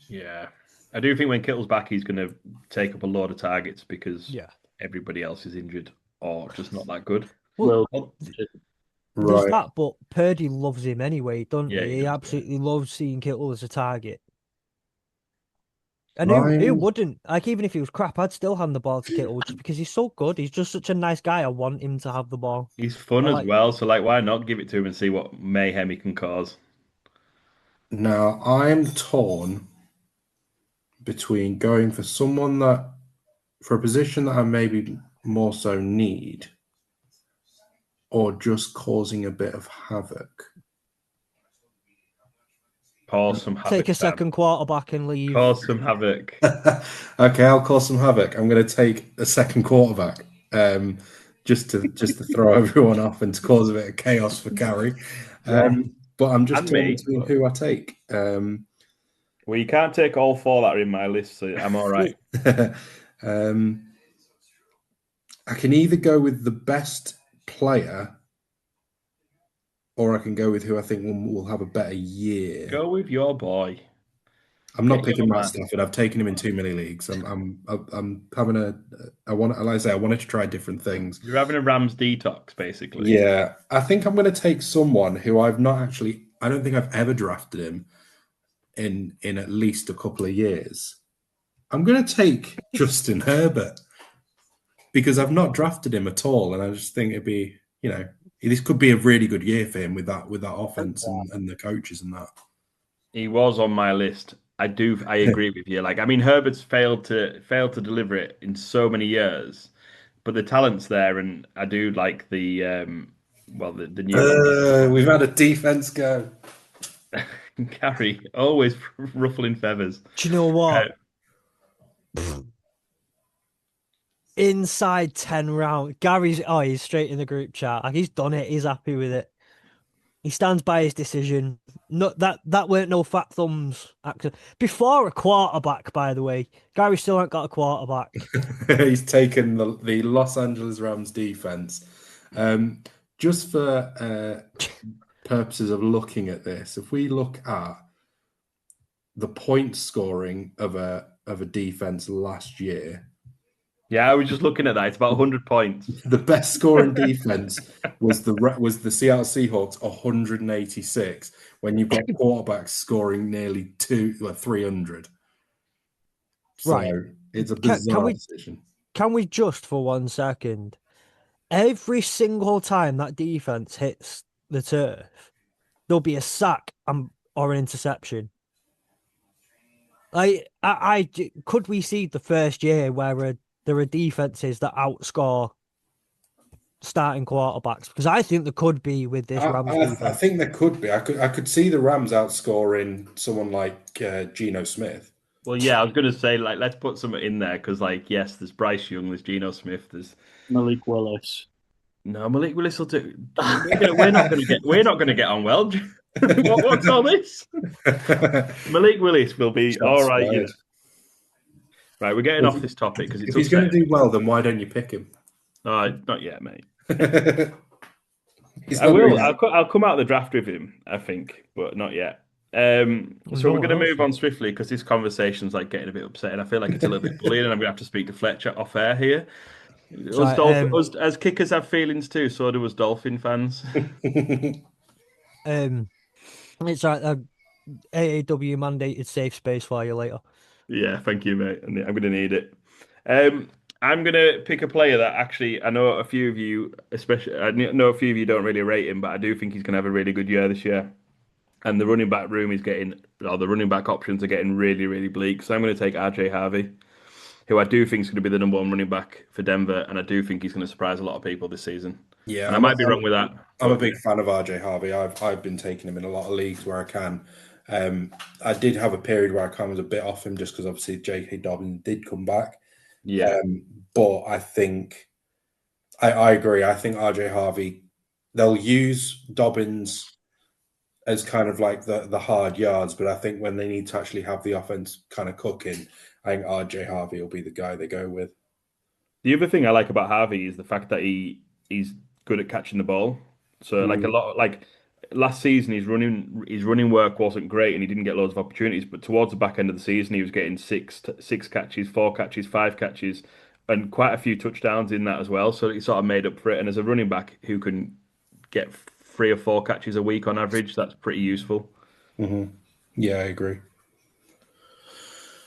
Yeah, I do think when Kittle's back, he's going to take up a lot of targets because everybody else is injured or just not that good. Well, there's that, but Purdy loves him anyway, doesn't he? He absolutely loves seeing Kittle as a target. And who wouldn't? Like, even if he was crap, I'd still hand the ball to Kittle just because he's so good. He's just such a nice guy. I want him to have the ball. He's fun as well, so why not give it to him and see what mayhem he can cause? Now, I'm torn between going for someone for a position that I maybe more so need, or just causing a bit of havoc. Cause some havoc. Take a second quarterback and leave. Cause some havoc. Okay, I'll cause some havoc. I'm going to take a second quarterback, just to throw everyone off and to cause a bit of chaos for Gary. But I'm just torn between who I take. Well, you can't take all 4 that are in my list, so I'm all right. I can either go with the best player, or I can go with who I think will have a better year. Go with your boy. I'm not picking Matt Stafford. I've taken him in too many leagues. I'm having I wanted to try different things. You're having a Rams detox, basically. Yeah, I think I'm going to take someone who I don't think I've ever drafted him in at least a couple of years. I'm going to take Justin Herbert because I've not drafted him at all, and I just think it'd be, this could be a really good year for him with that offense and the coaches and that. He was on my list. I agree with you. Herbert's failed to deliver it in so many years, but the talent's there, and I do like the new. We've had a defense go. Gary always ruffling feathers. Do you know what? Inside 10 rounds, he's straight in the group chat. He's done it. He's happy with it. He stands by his decision. No, that weren't no fat thumbs. Before a quarterback, by the way. Gary still ain't got a quarterback. He's taken the Los Angeles Rams defense. Just for purposes of looking at this, if we look at the point scoring of a defense last year. Yeah, I was just looking at that. It's about 100 points. The best scoring defense was the Seattle Seahawks, 186. When you've got quarterbacks scoring nearly 300. So right, it's a bizarre decision. Can we just for 1 second? Every single time that defense hits the turf, there'll be a sack or an interception. Could we see the first year where there are defenses that outscore starting quarterbacks? Because I think there could be with this Rams defense. I think there could be. I could see the Rams outscoring someone like Geno Smith. Well, yeah, I was going to say, let's put some in there because, yes, there's Bryce Young, there's Geno Smith, there's Malik Willis. No, Malik Willis will do. We're not going to get on well. What's all this? Malik Willis will be all right. Right, we're getting off this topic because if he's going to do well, then why don't you pick him? Not yet, mate. I will. I'll come out of the draft with him, I think, but not yet. So we're going to move on swiftly because this conversation's like getting a bit upsetting. I feel like it's a little bit bullying, and I'm going to have to speak to Fletch off air here. Us as kickers have feelings too, so do us Dolphin fans. It's like AAW mandated safe space for you later. Yeah, thank you, mate. I'm going to need it. I'm going to pick a player that actually I know a few of you, especially I know a few of you don't really rate him, but I do think he's going to have a really good year this year. And the running back room is getting, or the running back options are getting really, really bleak. So I'm going to take RJ Harvey, who I do think is going to be the number one running back for Denver, and I do think he's going to surprise a lot of people this season. Yeah, and I might be wrong with that. I'm a big fan of RJ Harvey. I've been taking him in a lot of leagues where I can. I did have a period where I kind of was a bit off him just because obviously J.K. Dobbins did come back. Yeah. But I think I agree. I think RJ Harvey, they'll use Dobbins as kind of like the hard yards, but I think when they need to actually have the offense kind of cooking, I think RJ Harvey will be the guy they go with. The other thing I like about Harvey is the fact that he's good at catching the ball. So like a lot like last season his running work wasn't great and he didn't get loads of opportunities, but towards the back end of the season he was getting six catches, 4 catches, 5 catches, and quite a few touchdowns in that as well. So he sort of made up for it. And as a running back who can get 3 or 4 catches a week on average, that's pretty useful. Mm-hmm. Yeah, I agree.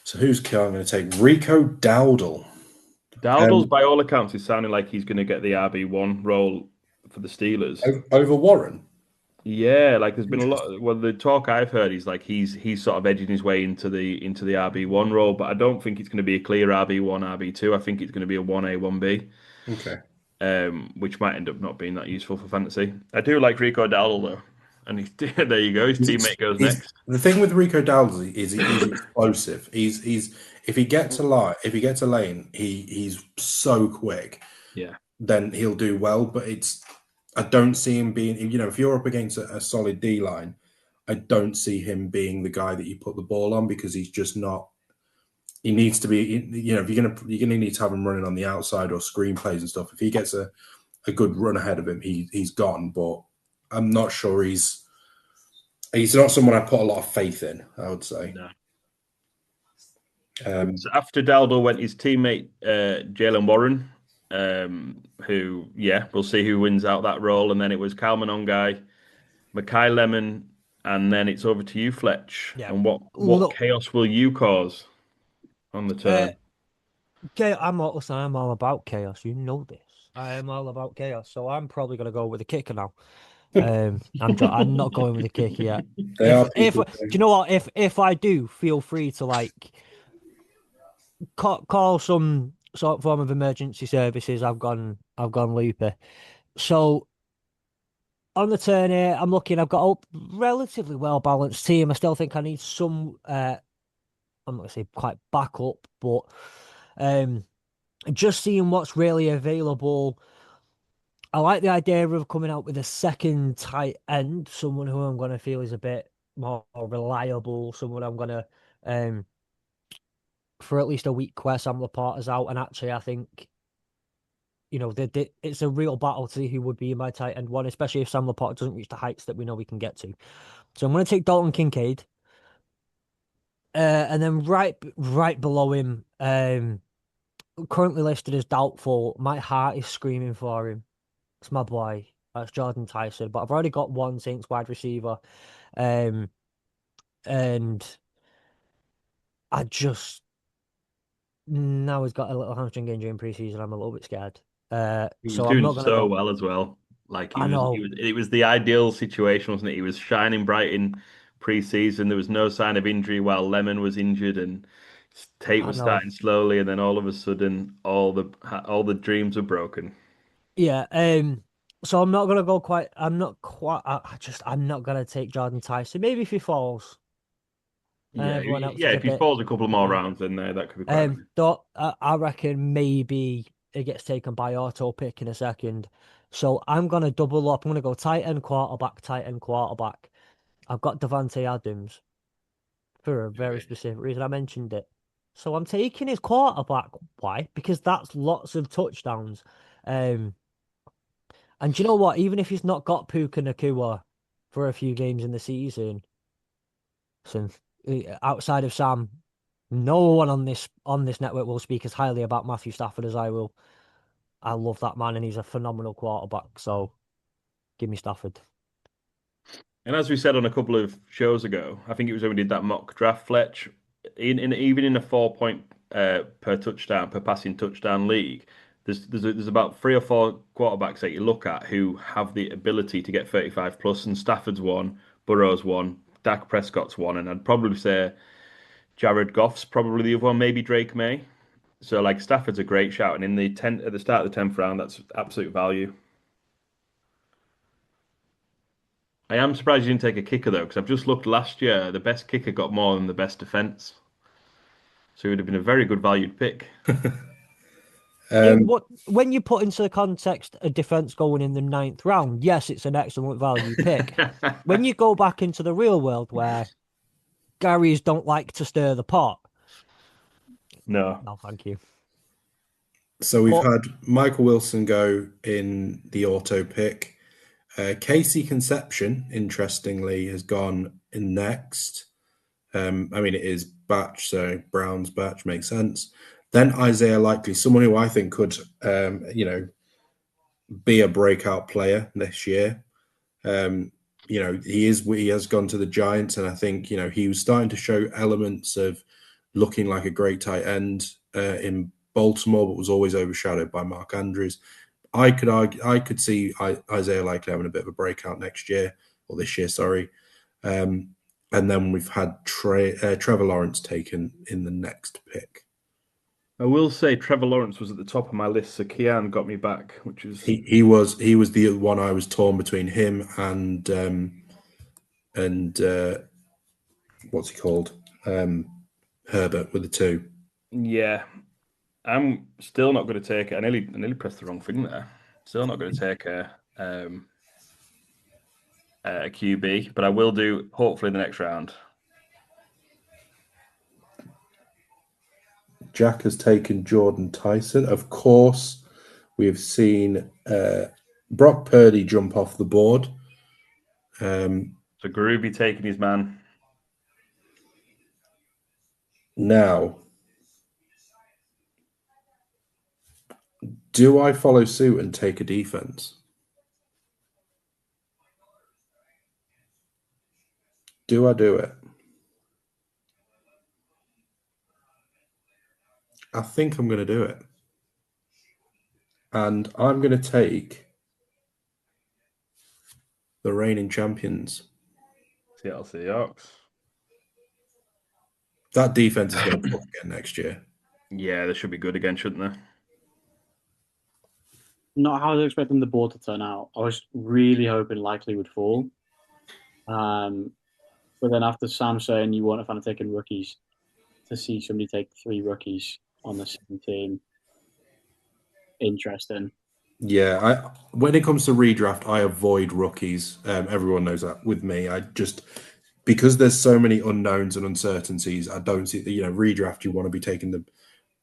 So who's I'm going to take? Rico Dowdle. Dowdle's, by all accounts, is sounding like he's going to get the RB1 role for the Steelers over Warren. Yeah, like there's been a lot. Well, the talk I've heard is like he's sort of edging his way into the RB1 role, but I don't think it's going to be a clear RB1, RB2. I think it's going to be a 1A, 1B. Okay. Which might end up not being that useful for fantasy. I do like Rico Dowdle though, and there you go. His teammate goes next. The thing with Rico Dowdle is he's explosive. He's if he gets a lane, he's so quick. Yeah. Then he'll do well, but I don't see him being, if you're up against a solid D line, I don't see him being the guy that you put the ball on because he's just not. He needs to be, if you're gonna need to have him running on the outside or screen plays and stuff. If he gets a good run ahead of him, he's gone. But I'm not sure he's not someone I put a lot of faith in, I would say. No. So after Dowdle went his teammate Jalen Warren. Who, we'll see who wins out that role. And then it was Kyle Monongai, Makai Lemon, and then it's over to you, Fletch. Yeah. And what chaos will you cause on the turn? I'm all about chaos. You know this. I am all about chaos. So I'm probably going to go with a kicker now. I'm not going with a kicker yet. Do you know what? If I do, feel free to like call some sort of form of emergency services. I've gone loopy. So on the turn here, I'm looking. I've got a relatively well balanced team. I still think I need some. I'm not gonna say quite backup, but just seeing what's really available. I like the idea of coming out with a second tight end, someone who I'm gonna feel is a bit more reliable, someone I'm gonna for at least a week where Sam Laporta's out, and actually I think it's a real battle to see who would be in my tight end one, especially if Sam Laporta doesn't reach the heights that we know we can get to. So I'm going to take Dalton Kincaid, and then right below him, currently listed as doubtful. My heart is screaming for him. It's my boy. That's Jordan Tyson, but I've already got one Saints wide receiver, and I just. Now he's got a little hamstring injury in preseason. I'm a little bit scared. He was doing so well as well. Like it was the ideal situation, wasn't it? He was shining bright in preseason. There was no sign of injury while Lemon was injured and Tate was starting slowly, and then all of a sudden, all the dreams were broken. Yeah. So I'm not gonna go quite. I'm not gonna take Jordan Tyson. Maybe if he falls. If he falls a couple more rounds, then that could be quite I reckon maybe it gets taken by auto pick in a second. So I'm going to double up. I'm going to go tight end quarterback. I've got Davante Adams for a very specific reason. I mentioned it. So I'm taking his quarterback. Why? Because that's lots of touchdowns. And you know what? Even if he's not got Puka Nacua for a few games in the season, So, outside of Sam, no one on this network will speak as highly about Matthew Stafford as I will. I love that man, and he's a phenomenal quarterback. So, give me Stafford. And as we said on a couple of shows ago, I think it was when we did that mock draft, Fletch, even in a 4 point per touchdown, per passing touchdown league, there's about 3 or 4 quarterbacks that you look at who have the ability to get 35 plus, and Stafford's one, Burrow's one, Dak Prescott's one, and I'd probably say Jared Goff's probably the other one, maybe Drake May. So like Stafford's a great shout, and in the at the start of the 10th round, that's absolute value. I am surprised you didn't take a kicker though, because I've just looked last year. The best kicker got more than the best defense, so it would have been a very good valued pick. When you put into the context a defense going in the 9th round, yes, it's an excellent value pick. When you go back into the real world where Garys don't like to stir the pot, no, thank you. So we've had Michael Wilson go in the auto pick. Casey Conception, interestingly, has gone in next. I mean, it is Batch, so Brown's Batch makes sense. Then Isaiah Likely, someone who I think could, be a breakout player this year. He has gone to the Giants, and I think he was starting to show elements of looking like a great tight end in Baltimore, but was always overshadowed by Mark Andrews. I could see Isaiah Likely having a bit of a breakout next year, or this year, sorry. And then we've had Trevor Lawrence taken in the next pick. I will say Trevor Lawrence was at the top of my list, so Kian got me back, which is he was the one I was torn between him and what's he called, Herbert, with the 2. Yeah, I'm still not going to take it. I nearly pressed the wrong thing there. Still not going to take a QB, but I will do hopefully the next round. Jack has taken Jordan Tyson. Of course, we have seen Brock Purdy jump off the board. So Groovy taking his man. Now, do I follow suit and take a defense? Do I do it? I think I'm going to do it. And I'm going to take the reigning champions, Seattle Seahawks. That defense is going to plug again next year. Yeah, they should be good again, shouldn't they? Not how I was expecting the board to turn out. I was really hoping Likely would fall. But then after Sam saying you weren't a fan of taking rookies, to see somebody take 3 rookies on the same team, interesting. Yeah, when it comes to redraft, I avoid rookies. Everyone knows that with me. Because there's so many unknowns and uncertainties, I don't see redraft. You want to be taking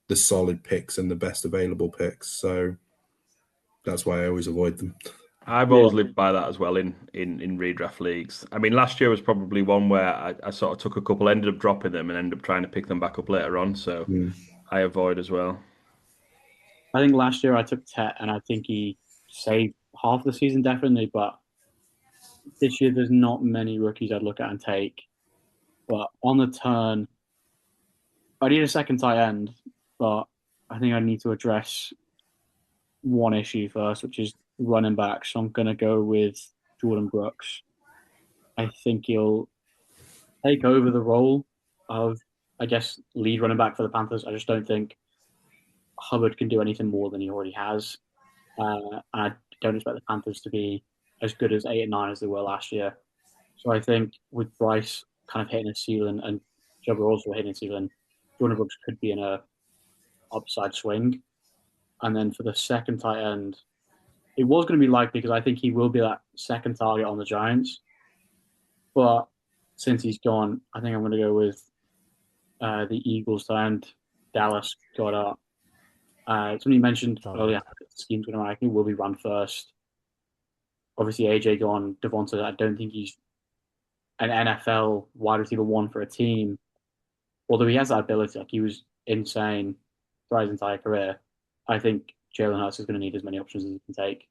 the solid picks and the best available picks. So that's why I always avoid them. I've always lived by that as well in redraft leagues. I mean, last year was probably one where I sort of took a couple, ended up dropping them, and ended up trying to pick them back up later on. So I avoid as well. I think last year I took Tet, and I think he saved half the season definitely. But this year there's not many rookies I'd look at and take. But on the turn, I need a second tight end, but I think I need to address one issue first, which is running back. So I'm going to go with Jordan Brooks. I think he'll take over the role of, I guess, lead running back for the Panthers. I just don't think Hubbard can do anything more than he already has. And I don't expect the Panthers to be as good as 8 and 9 as they were last year. So I think with Bryce kind of hitting a ceiling and Jubber also hitting a ceiling, Jordan Brooks could be in a upside swing. And then for the second tight end, it was going to be Likely because I think he will be that second target on the Giants. But since he's gone, I think I'm going to go with the Eagles tight end. Dallas got up. Somebody mentioned earlier the scheme's going to likely will be run first. Obviously, AJ gone, Devonta. I don't think he's an NFL wide receiver one for a team, although he has that ability, like he was insane throughout his entire career, I think Jalen Hurts is going to need as many options as he can take.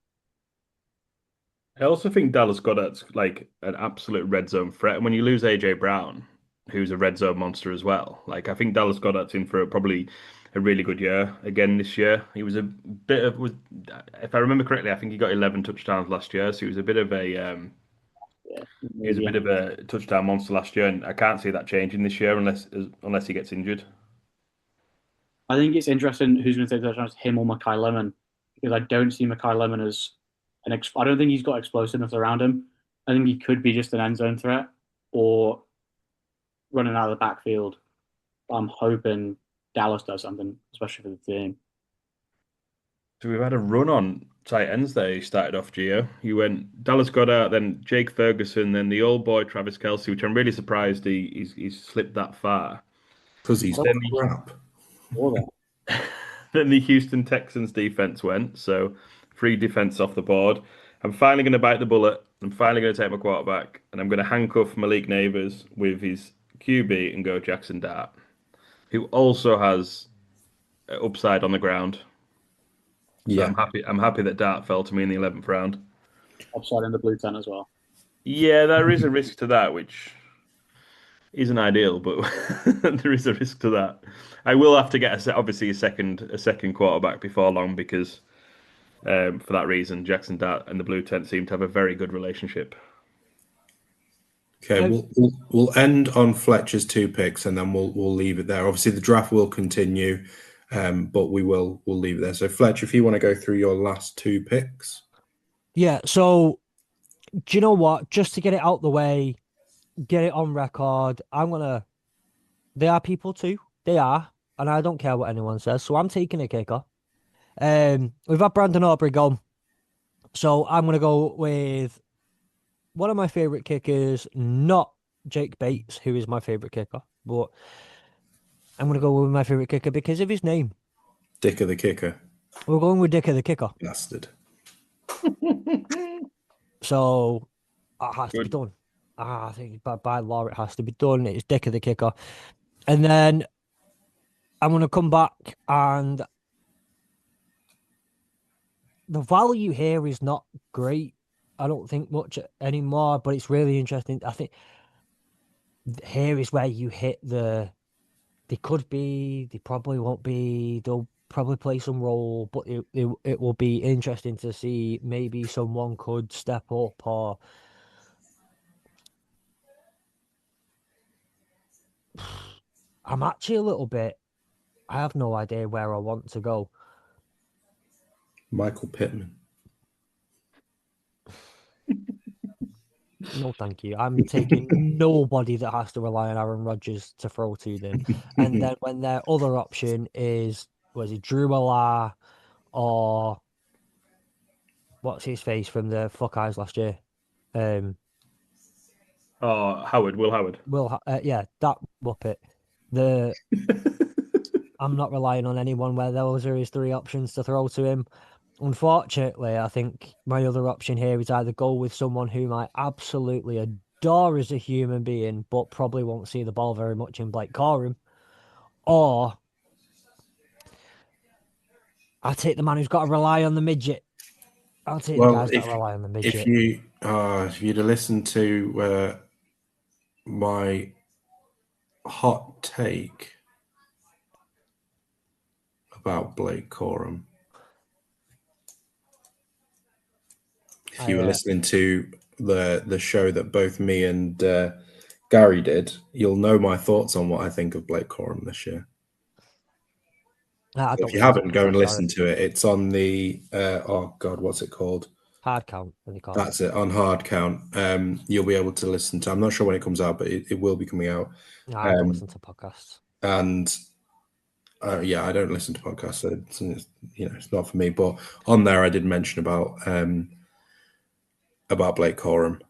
I also think Dallas Goedert's like an absolute red zone threat. And when you lose AJ Brown, who's a red zone monster as well, like I think Dallas Goedert's in for probably a really good year again this year. He was a bit of, if I remember correctly, I think he got 11 touchdowns last year, so he was a bit of a he was a bit of a touchdown monster last year, and I can't see that changing this year unless he gets injured. I think it's interesting who's going to take the touchdowns, him or Mekhi Lemon, because I don't see Mekhi Lemon as I don't think he's got explosiveness around him. I think he could be just an end zone threat or running out of the backfield. I'm hoping Dallas does something, especially for the team. So we've had a run on tight ends there. He started off, Gio. He went Dallas Goedert, then Jake Ferguson, then the old boy Travis Kelce, which I'm really surprised he's slipped that far. Because he's crap. Then the Houston Texans defense went, so 3 defense off the board. I'm finally going to bite the bullet. I'm finally going to take my quarterback, and I'm going to handcuff Malik Neighbors with his QB and go Jackson Dart, who also has upside on the ground. So yeah, I'm happy that Dart fell to me in the 11th round. Upside in the blue tent as well. Yeah, there is a risk to that, which isn't ideal, but there is a risk to that. I will have to get obviously a second quarterback before long because for that reason, Jackson Dart and the blue tent seem to have a very good relationship. Okay, we'll end on Fletcher's 2 picks and then we'll leave it there. Obviously, the draft will continue, but we'll leave it there. So, Fletch, if you want to go through your last 2 picks. Yeah. So, do you know what? Just to get it out the way, get it on record. They are people too. They are, and I don't care what anyone says. So I'm taking a kicker. We've had Brandon Aubrey gone, so I'm gonna go with one of my favorite kickers, not Jake Bates, who is my favorite kicker, but I'm gonna go with my favorite kicker because of his name. Dicker the kicker. We're going with Dicker the kicker. Bastard. So it has to be done. I think by law it has to be done. It's Dicker the kicker. And then I'm going to come back, and the value here is not great. I don't think much anymore, but it's really interesting. I think here is where you hit they could be, they probably won't be, they'll probably play some role, but it will be interesting to see maybe someone could step up or I'm actually a little bit, I have no idea where I want to go. Michael Pittman. No, thank you. I'm taking nobody that has to rely on Aaron Rodgers to throw to them. And then when their other option is, was it Drew Allar or what's his face from the Fuckeyes last year? Will Howard. Yeah, that Muppet. I'm not relying on anyone where those are his 3 options to throw to him. Unfortunately, I think my other option here is either go with someone whom I absolutely adore as a human being, but probably won't see the ball very much in Blake Corum, or I'll take the man who's got to rely on the midget. I'll take the guys that rely on the midget. If you'd have listened to my hot take about Blake Corum, if you were listening to the show that both me and Gary did, you'll know my thoughts on what I think of Blake Corum this year. If you haven't, go and listen to it. It's on the what's it called? Hard Count. That's it, on Hard Count. You'll be able to listen to. I'm not sure when it comes out, but it will be coming out. I don't listen to podcasts. And I don't listen to podcasts. So it's not for me. But on there, I did mention about Blake Corum.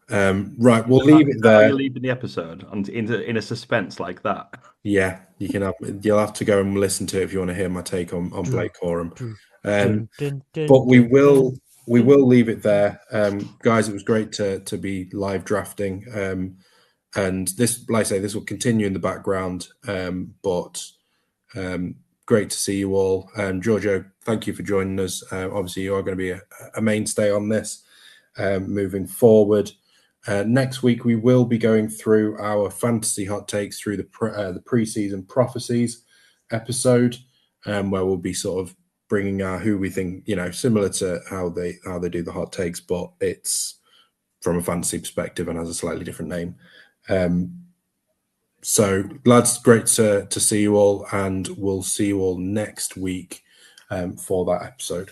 Right, we'll leave it there. You're leaving the episode in a suspense like that. Yeah, you'll have to go and listen to it if you want to hear my take on Blake Corum. But we will leave it there, guys. It was great to be live drafting. And this, like I say, this will continue in the background, but great to see you all. Georgio, thank you for joining us. Obviously, you are going to be a mainstay on this moving forward. Next week, we will be going through our fantasy hot takes through the preseason prophecies episode, where we'll be sort of bringing our who we think, similar to how they do the hot takes, but it's from a fantasy perspective and has a slightly different name. So, lads, great to see you all, and we'll see you all next week for that episode.